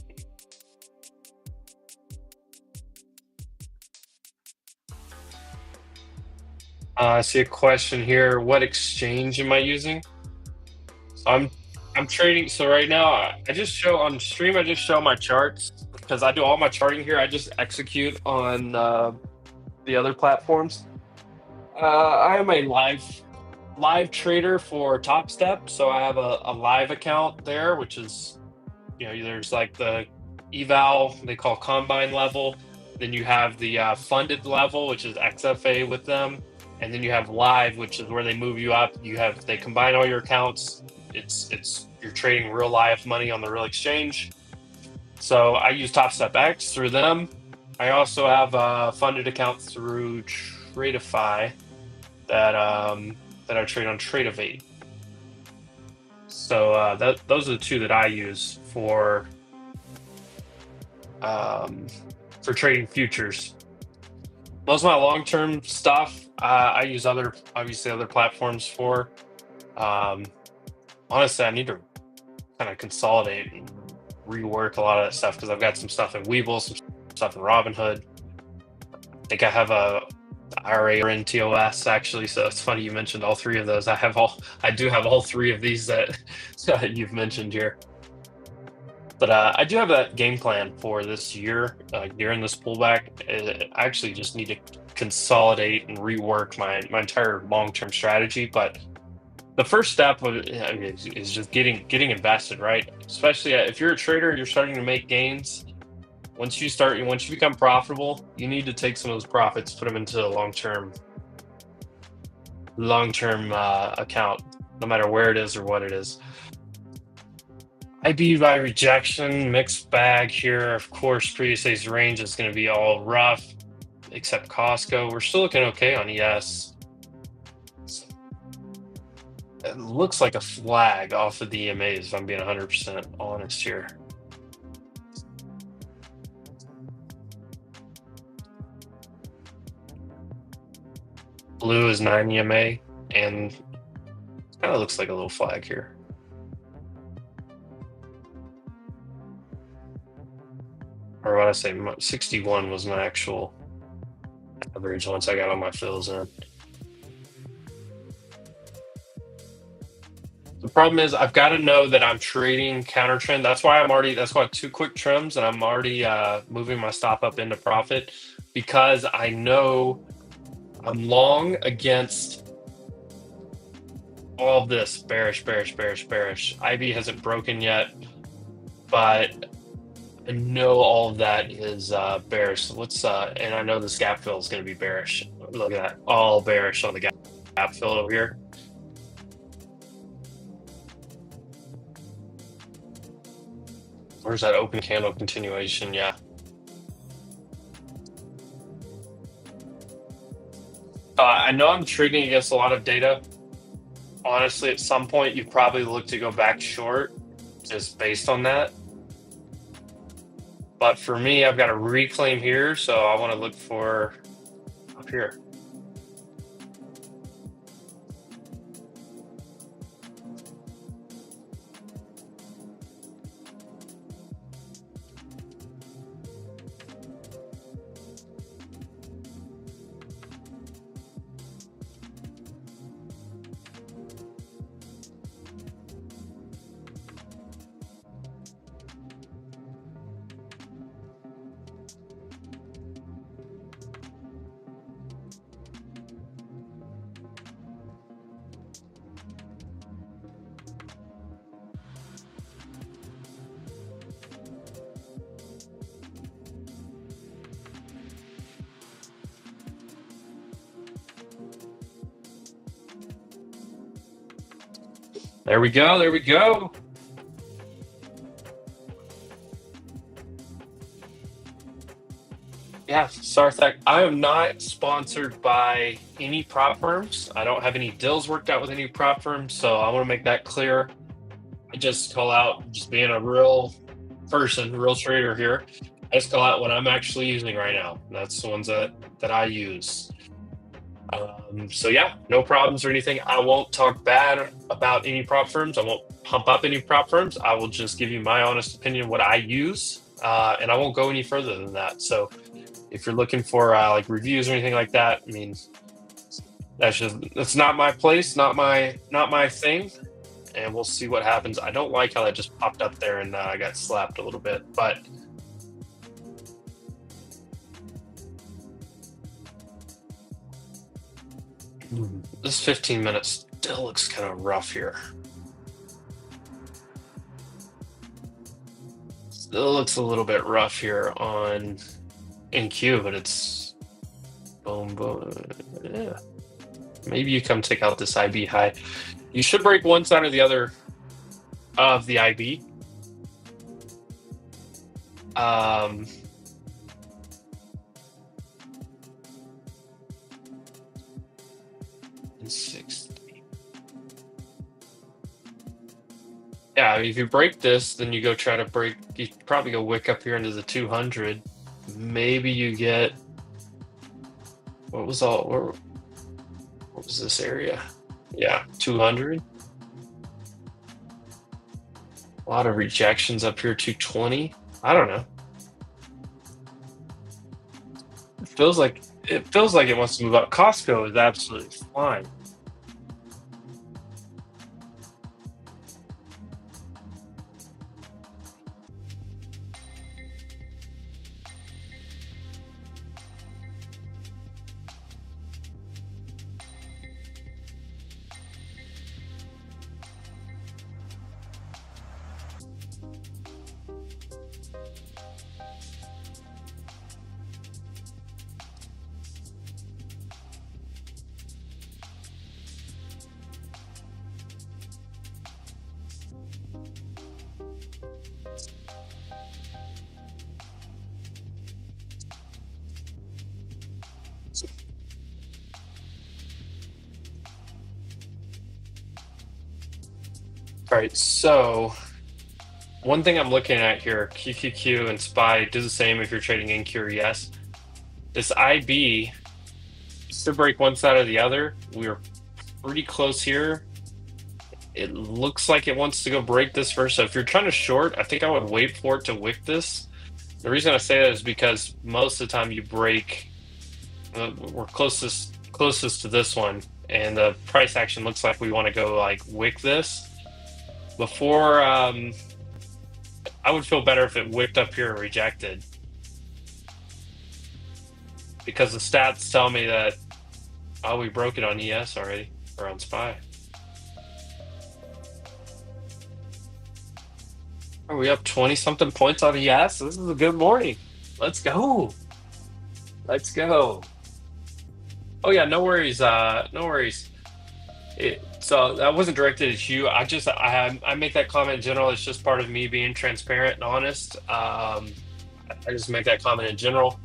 I see a question here. What exchange am I using? So I'm trading. So right now, I just show on stream. I just show my charts because I do all my charting here. I just execute on the other platforms. I am a live trader for Top Step, so I have a live account there, which is there's like the eval they call combine level. Then you have the funded level, which is XFA with them. And then you have live, which is where they move you up. They combine all your accounts. You're trading real live money on the real exchange. So I use Top Step X through them. I also have a funded account through Tradeify that I trade on Tradeivate. So those are the two that I use for trading futures. Most of my long-term stuff, I use other platforms for. Honestly, I need to kind of consolidate and rework a lot of that stuff because I've got some stuff in Webull, some stuff in Robinhood. I think I have a IRA in TOS actually, so it's funny you mentioned all three of those. I do have all three of these that you've mentioned here. But I do have that game plan for this year during this pullback. I actually just need to consolidate and rework my entire long-term strategy. But the first step is just getting invested, right? Especially if you're a trader, you're starting to make gains. Once you become profitable, you need to take some of those profits, put them into a long-term account, no matter where it is or what it is. IB by rejection, mixed bag here. Of course, previous day's range is going to be all rough, except Costco. We're still looking okay on ES. It looks like a flag off of the EMAs, if I'm being 100% honest here. Blue is 9 EMA, and it kind of looks like a little flag here. Or what I say, 61 was my actual average once I got all my fills in. The problem is I've got to know that I'm trading counter trend. That's why 2 quick trims, and I'm already moving my stop up into profit, because I know I'm long against all of this bearish. IB hasn't broken yet, but I know all of that is bearish. So and I know this gap fill is going to be bearish. Look at that, all bearish on the gap fill over here. Where's that open candle continuation? Yeah. I know I'm trading against a lot of data. Honestly, at some point, you probably look to go back short just based on that. But for me, I've got a reclaim here, so I want to look for up here. There we go. There we go. Yeah, Sarthak. I am not sponsored by any prop firms. I don't have any deals worked out with any prop firms, so I want to make that clear. I just call out just being a real person, real trader here. I just call out what I'm actually using right now. That's the ones that I use. So yeah, no problems or anything. I won't talk bad about any prop firms. I won't pump up any prop firms. I will just give you my honest opinion, what I use, and I won't go any further than that. So if you're looking for like reviews or anything like that, I mean, that's not my place, not my thing, and we'll see what happens. I don't like how that just popped up there and I got slapped a little bit, but this 15 minutes still looks kind of rough here. Still looks a little bit rough here on NQ, but it's boom, boom. Yeah. Maybe you come take out this IB high. You should break one side or the other of the IB. And 60. Yeah, I mean, if you break this, then you go try to break. You probably go wick up here into the 200. Maybe you get what was this area? Yeah, 200. A lot of rejections up here, 220. I don't know. It feels like it wants to move up. Costco is absolutely fine. All right, so one thing I'm looking at here, QQQ and SPY do the same if you're trading NQ or yes. This IB should break one side or the other. We're pretty close here. It looks like it wants to go break this first. So if you're trying to short, I think I would wait for it to wick this. The reason I say that is because most of the time you break, we're closest to this one, and the price action looks like we want to go like wick this before. I would feel better if it wicked up here and rejected, because the stats tell me that we broke it on ES already or on SPY. Are we up 20 something points on ES? This is a good morning. Let's go. Let's go. Oh yeah, no worries. No worries. So that wasn't directed at you. I make that comment in general. It's just part of me being transparent and honest. I just make that comment in general.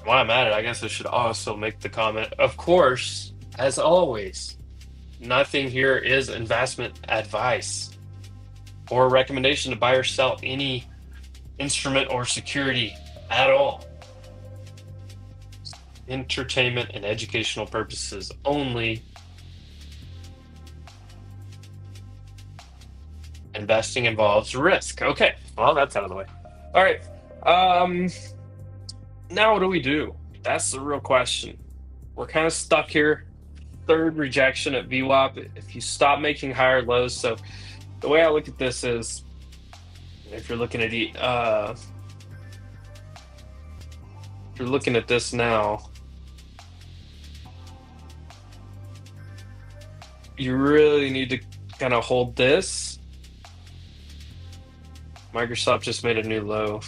While I'm at it, I guess I should also make the comment. Of course, as always, nothing here is investment advice or a recommendation to buy or sell any instrument or security at all. Entertainment and educational purposes only. Investing involves risk. Okay, well, that's out of the way. All right. Now what do we do? That's the real question. We're kind of stuck here. Third rejection at VWAP. If you stop making higher lows, so the way I look at this is, if you're looking at this now, you really need to kind of hold this. Microsoft just made a new low.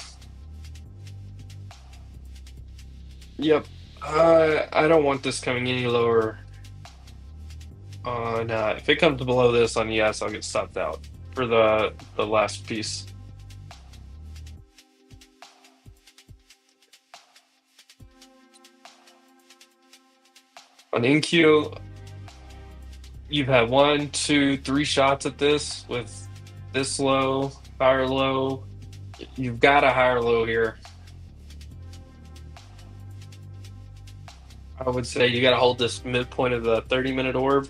Yep. I don't want this coming any lower on, if it comes below this on yes, I'll get stopped out for the last piece. On NQ, you've had 1, 2, 3 shots at this with this low, higher low. You've got a higher low here. I would say you got to hold this midpoint of the 30-minute orb,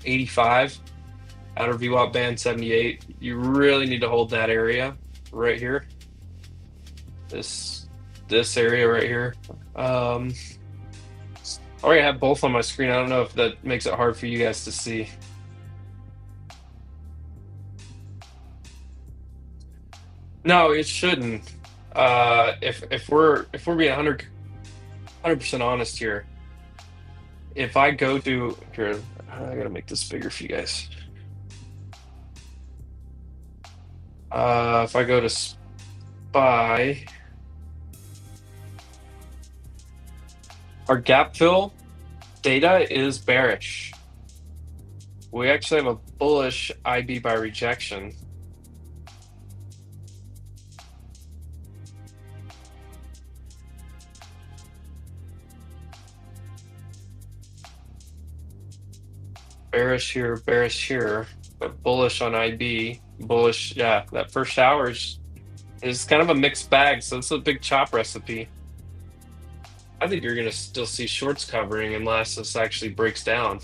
85, outer VWAP band 78. You really need to hold that area right here. This area right here. I already have both on my screen. I don't know if that makes it hard for you guys to see. No, it shouldn't. If we're being 100% honest here, if I go to here, I gotta make this bigger for you guys. If I go to SPY, our gap fill data is bearish. We actually have a bullish IB by rejection. Bearish here, but bullish on IB. Bullish, yeah, that first hour is kind of a mixed bag, so it's a big chop recipe. I think you're going to still see shorts covering unless this actually breaks down.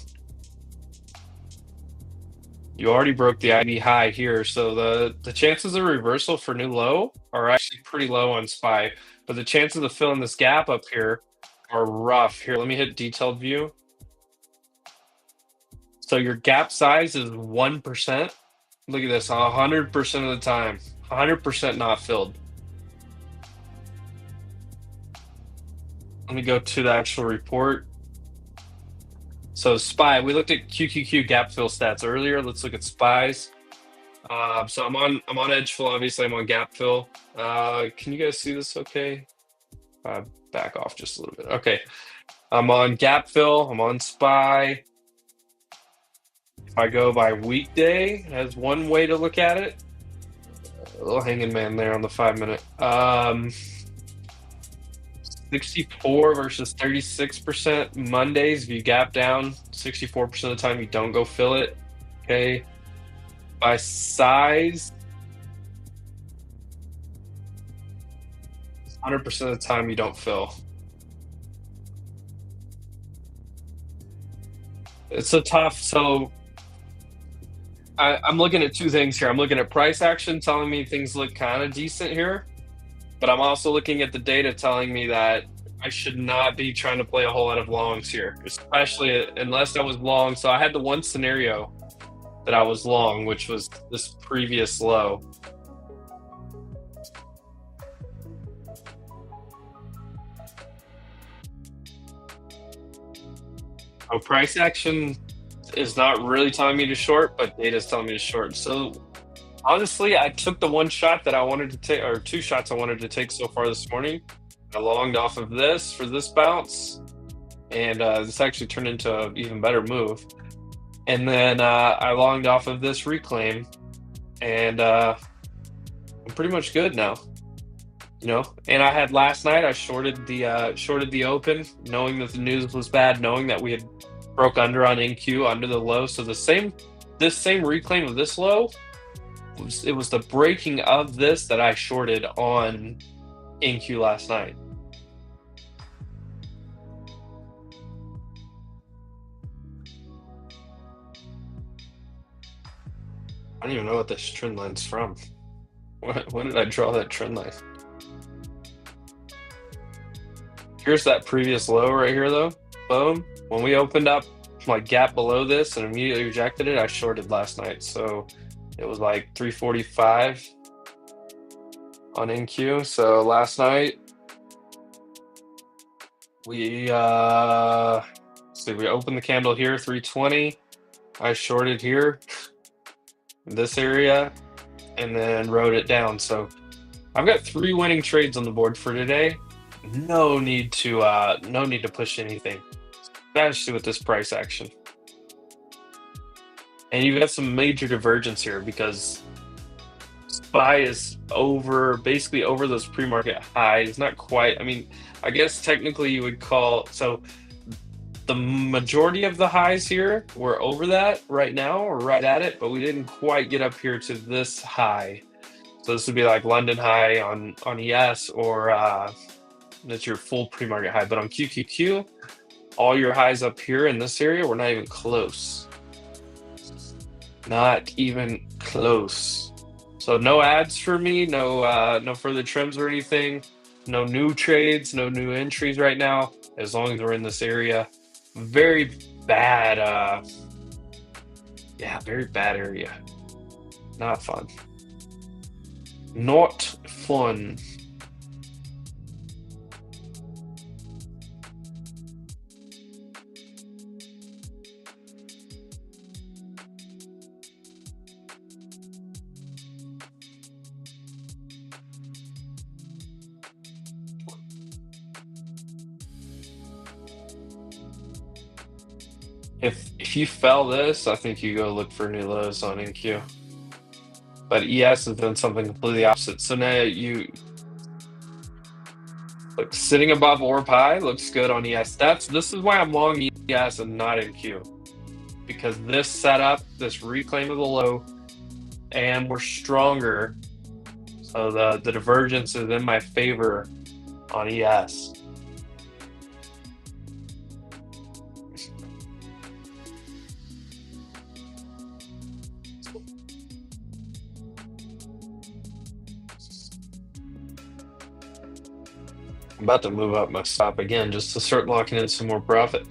You already broke the IB high here, so the chances of reversal for new low are actually pretty low on SPY, but the chances of filling this gap up here are rough. Here, let me hit detailed view. So your gap size is 1%. Look at this, 100% of the time, 100% not filled. Let me go to the actual report. So SPY, we looked at QQQ gap fill stats earlier. Let's look at SPYs. So I'm on Edgeful, obviously I'm on gap fill. Can you guys see this okay? Back off just a little bit. Okay, I'm on gap fill, I'm on SPY. If I go by weekday, as one way to look at it, a little hanging man there on the 5-minute. 64 versus 36%. Mondays, if you gap down, 64% of the time you don't go fill it. Okay. By size, 100% of the time you don't fill. It's a tough, so I'm looking at two things here. I'm looking at price action telling me things look kind of decent here, but I'm also looking at the data telling me that I should not be trying to play a whole lot of longs here, especially unless I was long. So I had the one scenario that I was long, which was this previous low. So price action is not really telling me to short, but data is telling me to short. So honestly, I took the one shot that I wanted to take, or two shots I wanted to take so far this morning. I longed off of this for this bounce, and this actually turned into an even better move. And then I longed off of this reclaim, and I'm pretty much good now. You know, and I had last night. I shorted the open, knowing that the news was bad, knowing that we had broke under on NQ under the low. So this same reclaim of this low, it was the breaking of this that I shorted on NQ last night. I don't even know what this trend line's from. When did I draw that trend line? Here's that previous low right here, though. Boom. When we opened up my gap below this and immediately rejected it, I shorted last night. So it was like 345 on NQ. So last night we we opened the candle here, 320. I shorted here, this area, and then wrote it down. So I've got 3 winning trades on the board for today. no need to push anything, especially with this price action. And you've got some major divergence here because SPY is over basically over those pre-market highs. Not quite. I mean, I guess technically you would call so the majority of the highs here were over that right now or right at it, but we didn't quite get up here to this high. So this would be like London high on ES or that's your full pre-market high. But on QQQ, all your highs up here in this area were not even close. Not even close. So no ads for me, no further trims or anything, no new trades, no new entries right now, as long as we're in this area. Very bad, yeah, very bad area. Not fun. Not fun. If you fell this, I think you go look for new lows on NQ. But ES has done something completely opposite. So now you look sitting above orb high looks good on ES. This is why I'm long ES and not NQ. Because this setup, this reclaim of the low, and we're stronger. So the divergence is in my favor on ES. I'm about to move up my stop again just to start locking in some more profit.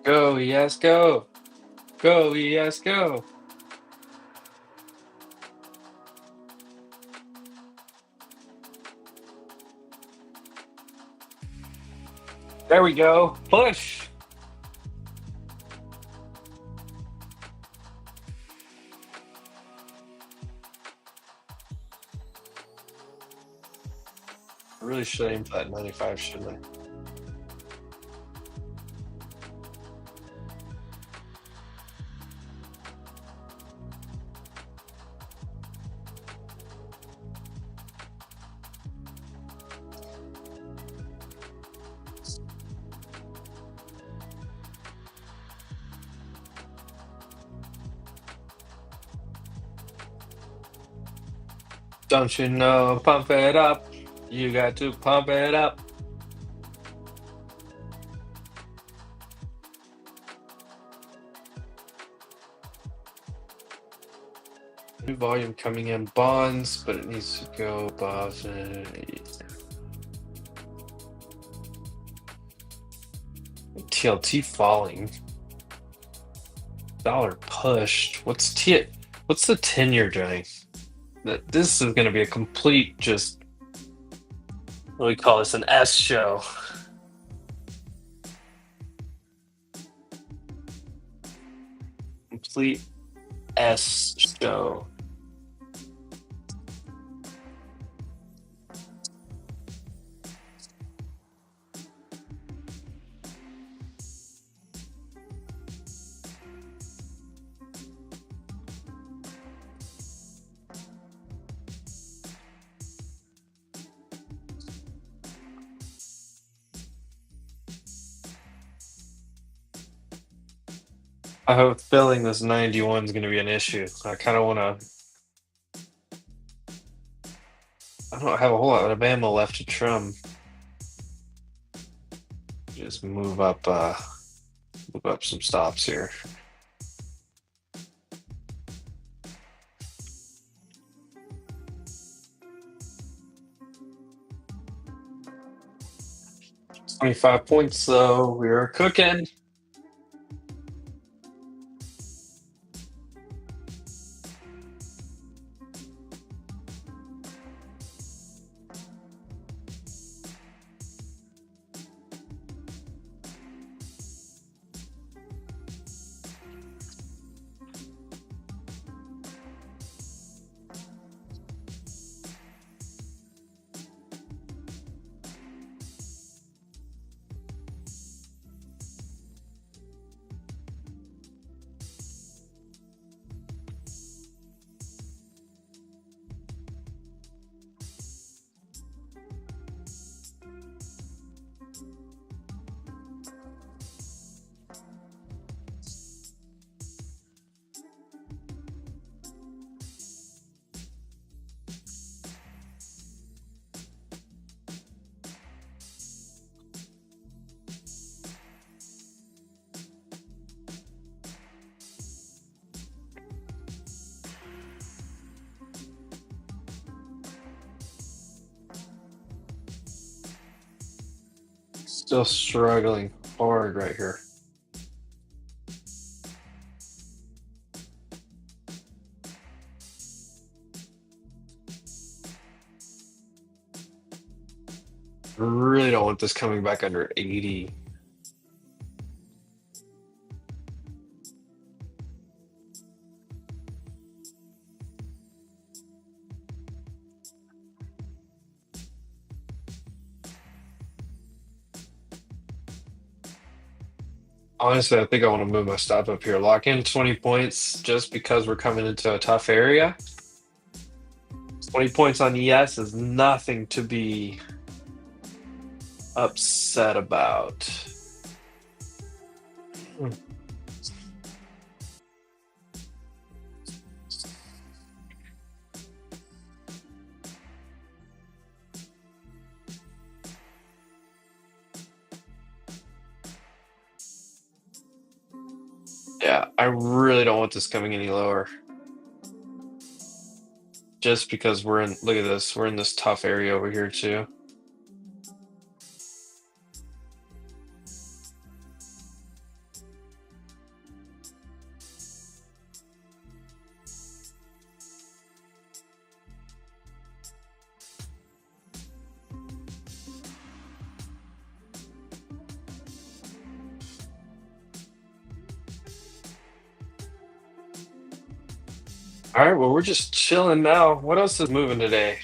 Go, ES, go. Go, ES, go. There we go. Push. I really should aim for that 95, shouldn't I? Don't you know? Pump it up. You got to pump it up. New volume coming in bonds, but it needs to go above. TLT falling. Dollar pushed. What's the 10-year doing? This is going to be a complete just what do we call this, an S show. Complete S show. I have a feeling this 91 is going to be an issue. I kind of want to. I don't have a whole lot of ammo left to trim. Just move up some stops here. $25 though. We're cooking. Still struggling hard right here. I really don't want this coming back under 80. Honestly, I think I want to move my stop up here. Lock in 20 points just because we're coming into a tough area. 20 points on ES is nothing to be upset about. Hmm. Yeah, I really don't want this coming any lower. Just because look at this, we're in this tough area over here too. All right, well, we're just chilling now. What else is moving today?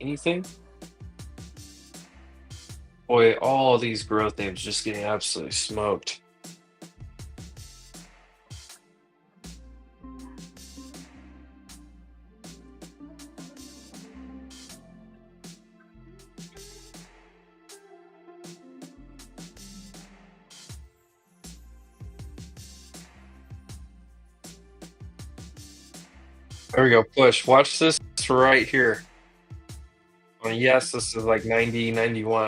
Anything? Boy, all these growth names just getting absolutely smoked. There we go, push. Watch this right here. Yes, this is like 90, 91.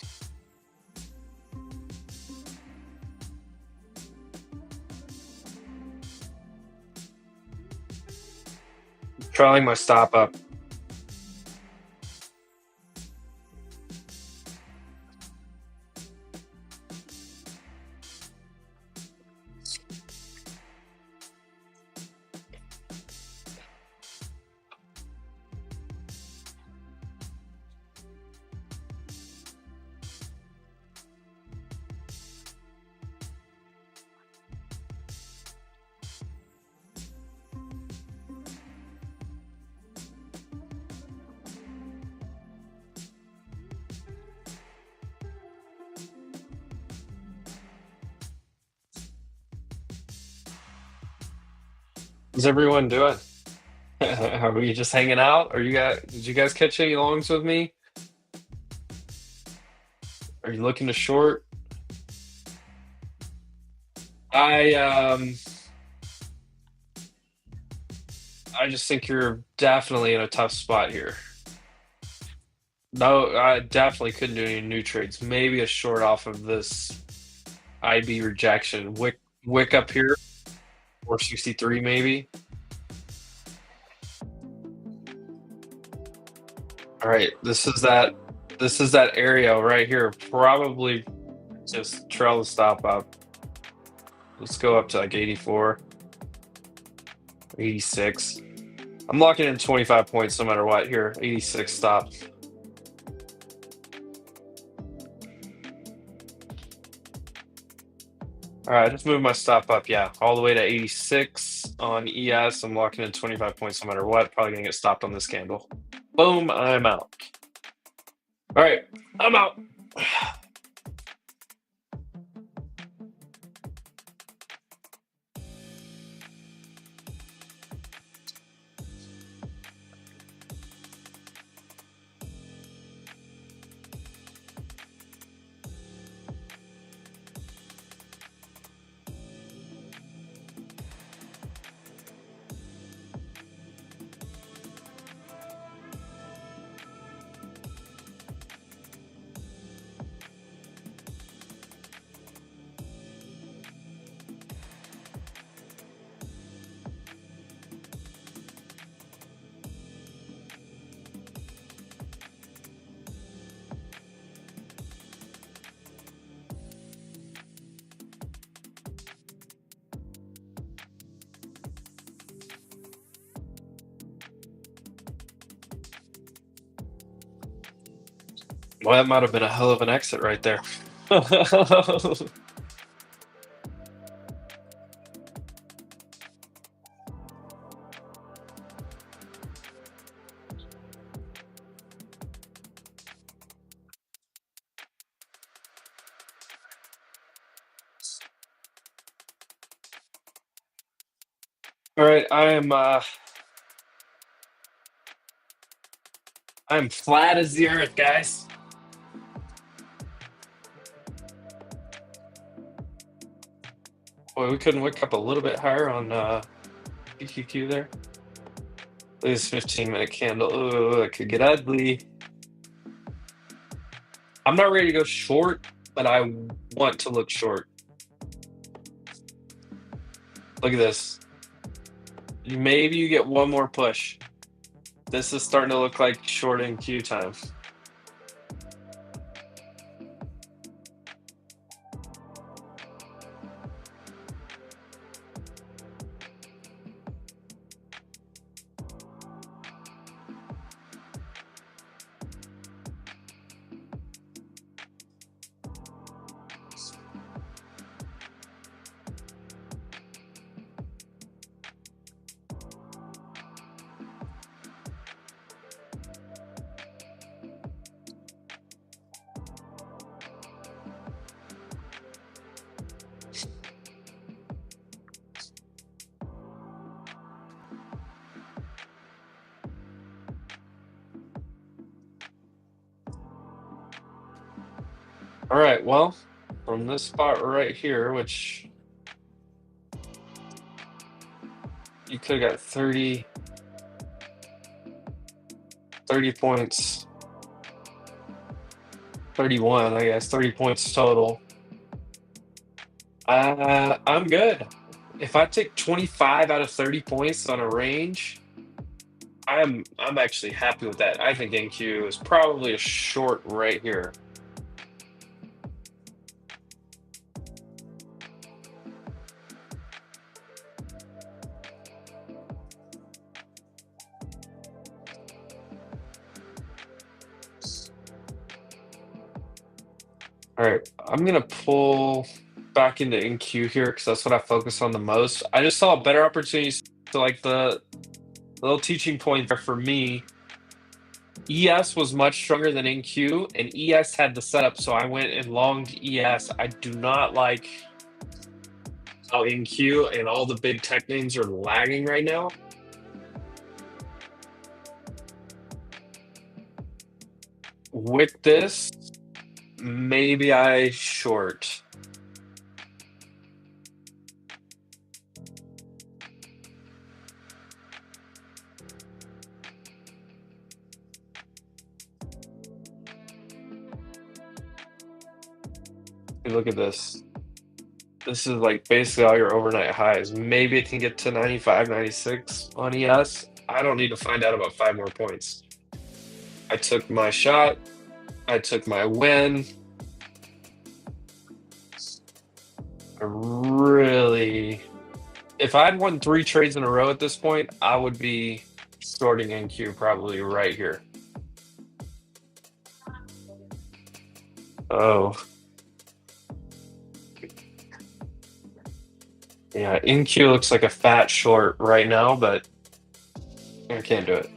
Trailing my stop up. How's everyone doing? Are we just hanging out? Did you guys catch any longs with me? Are you looking to short? I I just think you're definitely in a tough spot here. No, I definitely couldn't do any new trades. Maybe a short off of this IB rejection. Wick up here, 463 maybe. All right, this is that area right here. Probably just trail the stop up. Let's go up to like 84, 86. I'm locking in 25 points no matter what here. 86 stop. All right, I just moved my stop up. Yeah, all the way to 86 on ES. I'm locking in 25 points no matter what. Probably gonna get stopped on this candle. Boom, I'm out. All right, I'm out. Well, that might have been a hell of an exit right there. All right, I'm flat as the earth, guys. Boy, we couldn't wick up a little bit higher on PQQ there. Look at this 15-minute candle. Oh, it could get ugly. I'm not ready to go short, but I want to look short. Look at this. Maybe you get one more push. This is starting to look like short NQ time. All right, well, from this spot right here, which you could have got 30 points, 31, I guess, 30 points total. I'm good. If I take 25 out of 30 points on a range, I'm actually happy with that. I think NQ is probably a short right here. All right, I'm gonna pull back into NQ here because that's what I focus on the most. I just saw better opportunities to like the little teaching point there for me. ES was much stronger than NQ, and ES had the setup, so I went and longed ES. I do not like how NQ and all the big tech names are lagging right now. With this, maybe I short. Hey, look at this. This is like basically all your overnight highs. Maybe it can get to 95, 96 on ES. I don't need to find out about 5 more points. I took my shot. I took my win. I really, if I had won 3 trades in a row at this point, I would be sorting NQ probably right here. Oh, yeah, NQ looks like a fat short right now, but I can't do it.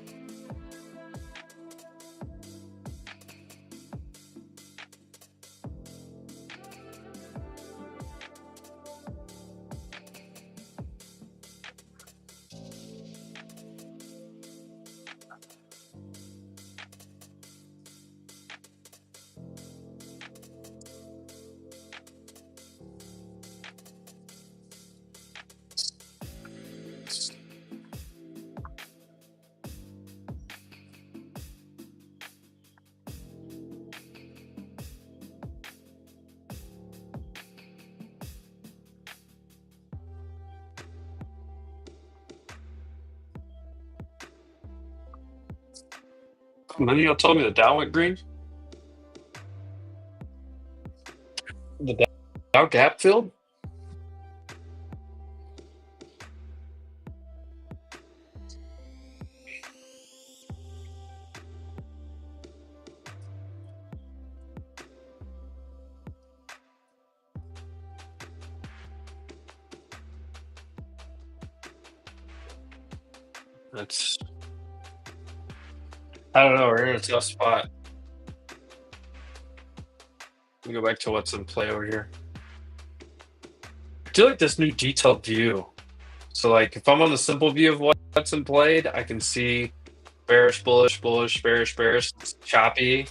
None of y'all told me the Dow went green. The Dow gap filled. That's, I don't know. We're in a tough spot. We go back to what's in play over here. I do like this new detailed view. So like if I'm on the simple view of what's in played, I can see bearish, bullish, bullish, bearish, bearish, choppy.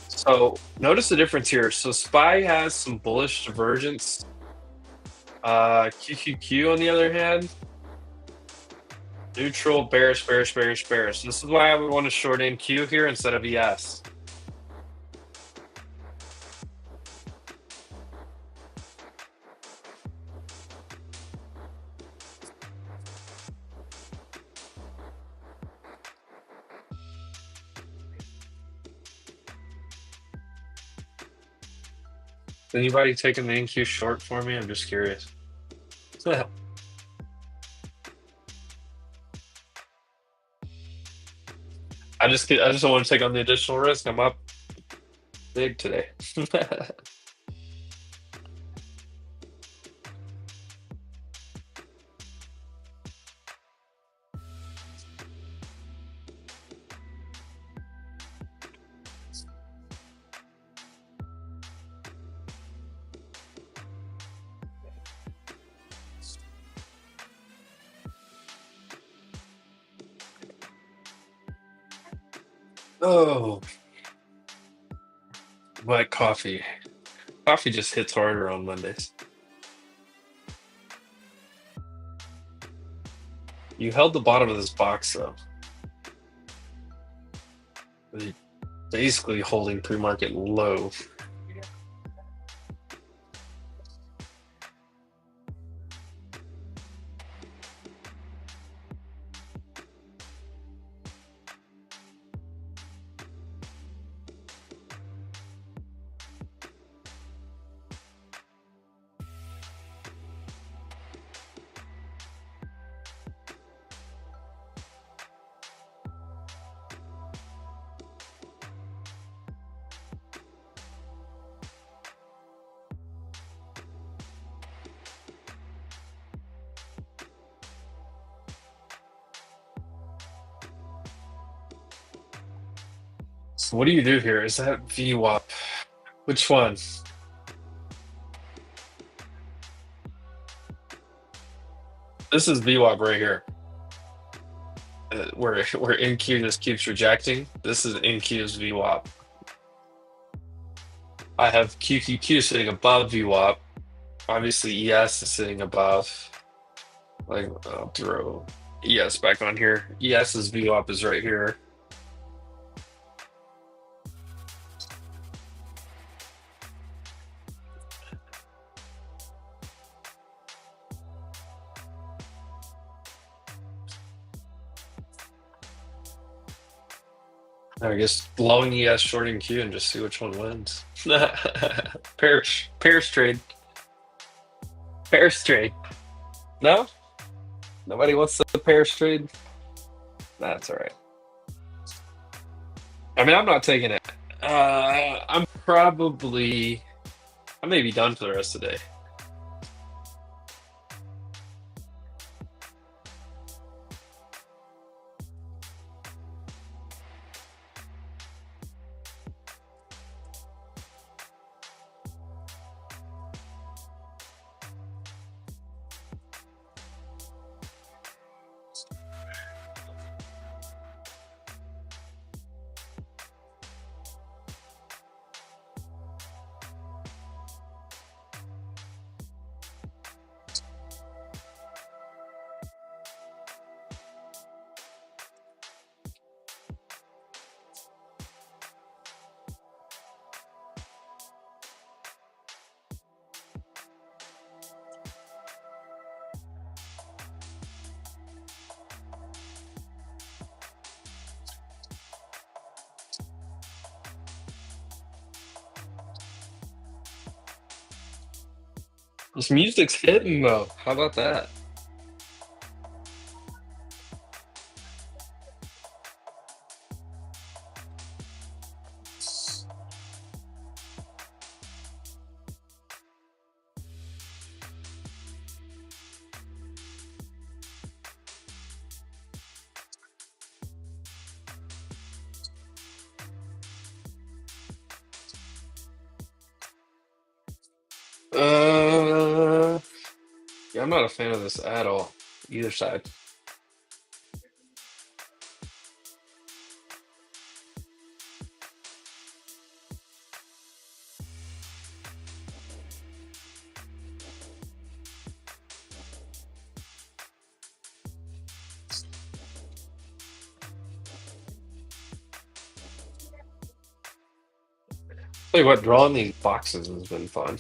So notice the difference here. So SPY has some bullish divergence. QQQ on the other hand, neutral, bearish, bearish, bearish, bearish. This is why I would want to short in Q here instead of ES. Anybody taking the NQ short for me? I'm just curious. I just don't want to take on the additional risk. I'm up big today. Oh, but coffee. Coffee just hits harder on Mondays. You held the bottom of this box though. Basically holding pre-market low. So what do you do here? Is that VWAP? Which one? This is VWAP right here. Where NQ just keeps rejecting. This is NQ's VWAP. I have QQQ sitting above VWAP. Obviously, ES is sitting above. Like, I'll throw ES back on here. ES's VWAP is right here. I guess long ES shorting Q and just see which one wins. Pairs trade. Pairs trade. No? Nobody wants the pairs trade? That's all right. I mean, I'm not taking it. I may be done for the rest of the day. This music's hitting though. How about that? Uh, yeah, I'm not a fan of this at all. Either side. Tell you what, drawing these boxes has been fun.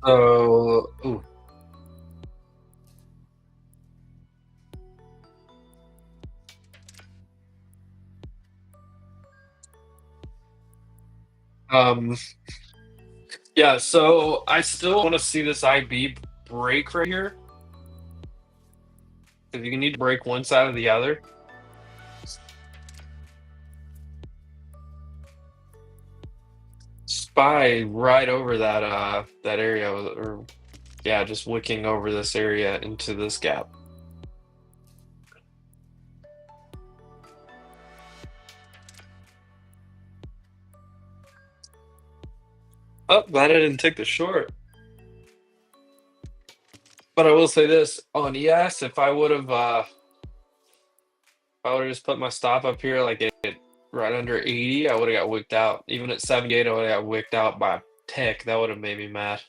So, ooh, um, yeah. So I still want to see this IB break right here. If you need to break one side or the other, spy right over that area, or yeah, just wicking over this area into this gap. Oh, glad I didn't take the short. But I will say this on ES, if I would have just put my stop up here like it right under 80, I would have got wicked out. Even at 78, I would have got wicked out by a tick. That would have made me mad.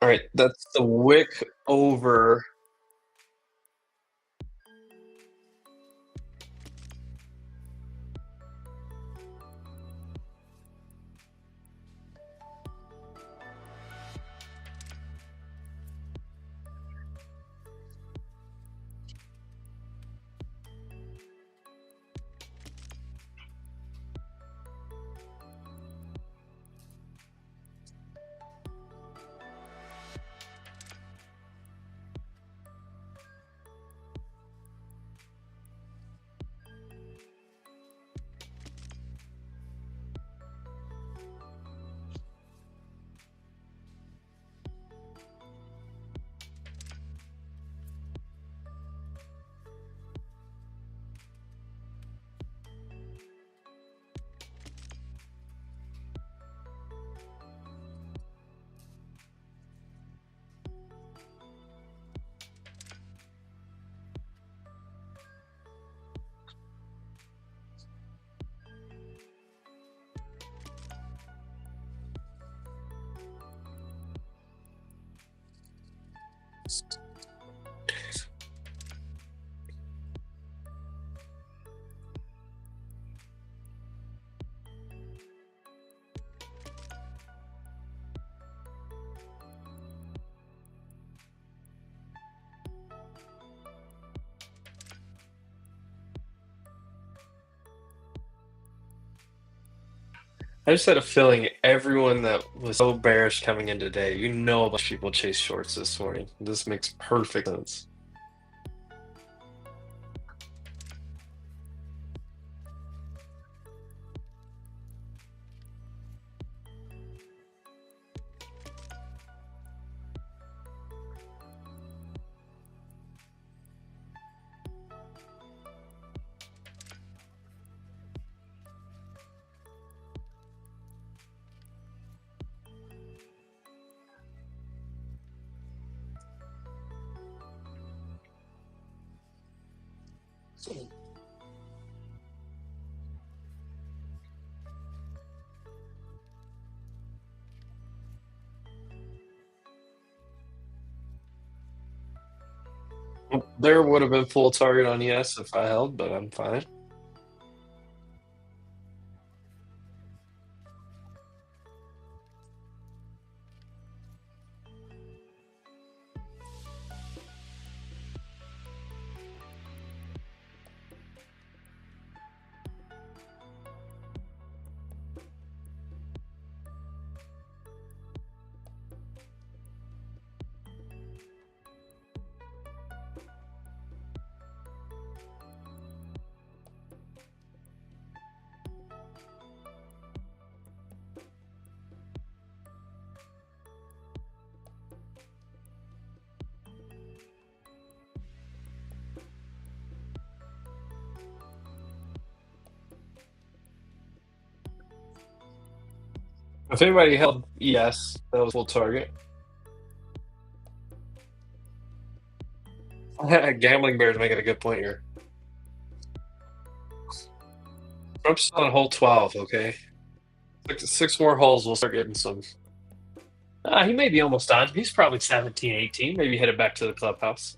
All right, that's the wick over. I just had a feeling everyone that was so bearish coming in today, a bunch of people chase shorts this morning. This makes perfect sense. There would have been full target on yes if I held, but I'm fine. If anybody held yes, that was full target. Gambling Bear's making a good point here. Trump's still on hole 12, okay? Six more holes, we'll start getting some. He may be almost done. He's probably 17, 18. Maybe headed back to the clubhouse.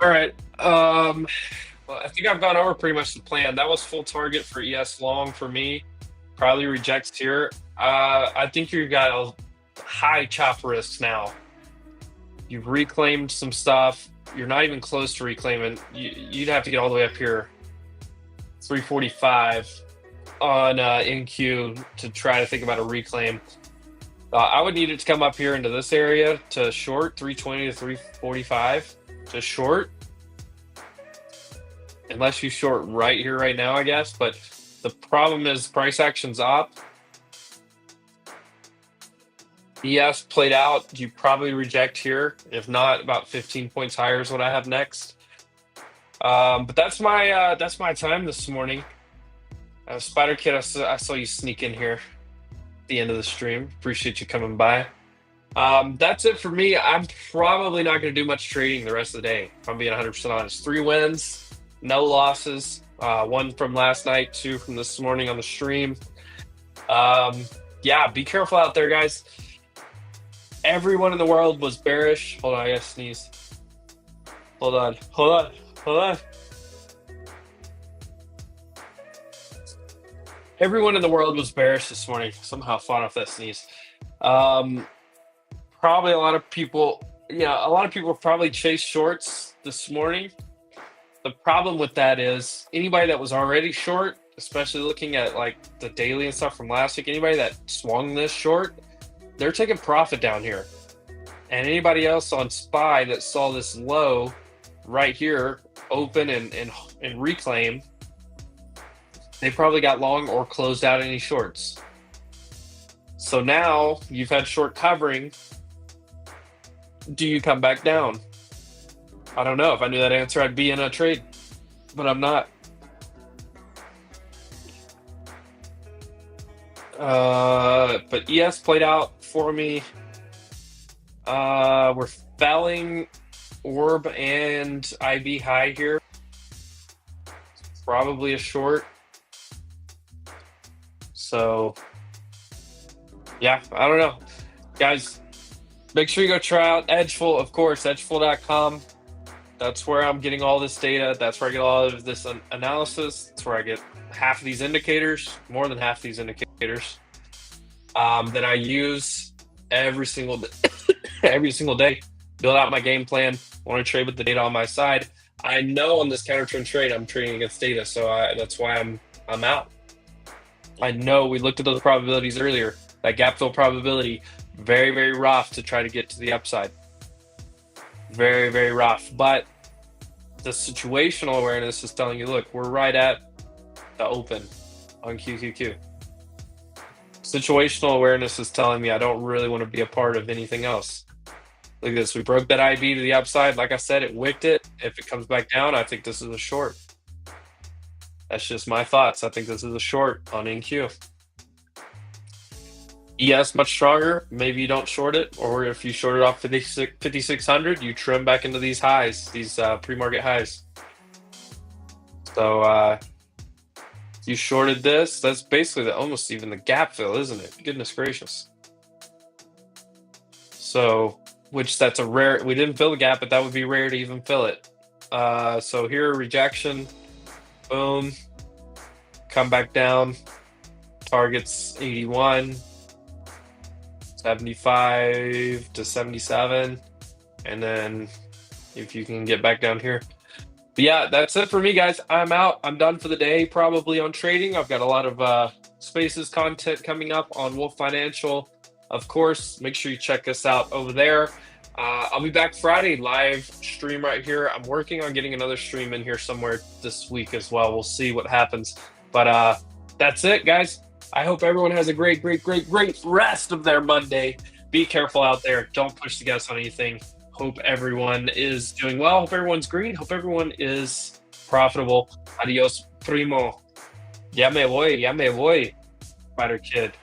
All right. Well, I think I've gone over pretty much the plan. That was full target for ES long for me. Probably rejects here. I think you've got a high chop risks now. You've reclaimed some stuff. You're not even close to reclaiming. You'd have to get all the way up here, 345 on NQ to try to think about a reclaim. I would need it to come up here into this area to short 320 to 345 to short, unless you short right here right now, I guess. But the problem is price action's up. ES played out. You probably reject here. If not, about 15 points higher is what I have next. But that's my time this morning. Spider Kid, I saw you sneak in here at the end of the stream. Appreciate you coming by. That's it for me. I'm probably not going to do much trading the rest of the day, if I'm being 100% honest. 3 wins, no losses. 1 from last night, 2 from this morning on the stream. Yeah, be careful out there, guys. Everyone in the world was bearish. Hold on, I gotta sneeze. Hold on. Everyone in the world was bearish this morning. Somehow fought off that sneeze. Probably a lot of people probably chased shorts this morning. The problem with that is anybody that was already short, especially looking at like the daily and stuff from last week, anybody that swung this short, they're taking profit down here. And anybody else on SPY that saw this low right here open and reclaim, they probably got long or closed out any shorts. So now you've had short covering. Do you come back down? I don't know. If I knew that answer, I'd be in a trade, but I'm not. But ES played out for me. We're felling Orb and IB high here. Probably a short. So, yeah, I don't know. Guys, make sure you go try out Edgeful, of course, edgeful.com. That's where I'm getting all this data. That's where I get all of this analysis. That's where I get half of these indicators, more than half of these indicators, that I use every single day. Every single day, build out my game plan. Want to trade with the data on my side. I know on this counter trend trade, I'm trading against data, so that's why I'm out. I know we looked at those probabilities earlier. That gap fill probability, very, very rough to try to get to the upside. Very, very rough. But the situational awareness is telling you, look, we're right at the open on QQQ. Situational awareness is telling me I don't really want to be a part of anything else. Look at this. We broke that IB to the upside. Like I said, it wicked it. If it comes back down, I think this is a short. That's just my thoughts. I think this is a short on NQ. ES much stronger. Maybe you don't short it, or if you short it off 5,600, you trim back into these highs, these pre-market highs. So you shorted this. That's basically almost even the gap fill, isn't it? Goodness gracious. So, which that's a rare. We didn't fill the gap, but that would be rare to even fill it. So here, rejection. Boom. Come back down. Targets 81. 75 to 77, and then if you can get back down here. But yeah, that's it for me, guys. I'm out. I'm done for the day, probably on trading. I've got a lot of Spaces content coming up on Wolf Financial. Of course, make sure you check us out over there. I'll be back Friday, live stream right here. I'm working on getting another stream in here somewhere this week as well. We'll see what happens. But that's it, guys. I hope everyone has a great rest of their Monday. Be careful out there. Don't push the gas on anything. Hope everyone is doing well. Hope everyone's green. Hope everyone is profitable. Adios, primo. Ya me voy. Spider Kid.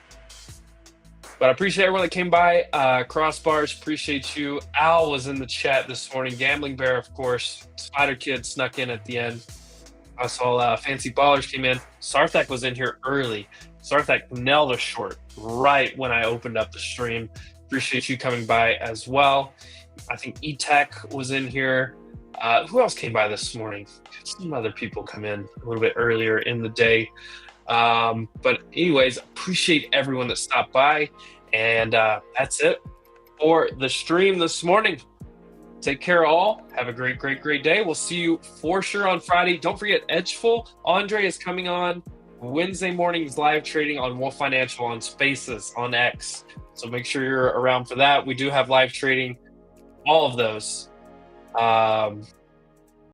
But I appreciate everyone that came by. Crossbars, appreciate you. Al was in the chat this morning. Gambling Bear, of course. Spider Kid snuck in at the end. I saw Fancy Ballers came in. Sarthak was in here early. Sarthak nailed a short right when I opened up the stream. Appreciate you coming by as well. I think E-Tech was in here. Who else came by this morning? Some other people come in a little bit earlier in the day. But anyways, appreciate everyone that stopped by, and that's it for the stream this morning. Take care, all. Have a great, great, great day. We'll see you for sure on Friday. Don't forget, Edgeful. Andre is coming on Wednesday mornings live trading on Wolf Financial on Spaces on X. So make sure you're around for that. We do have live trading, all of those.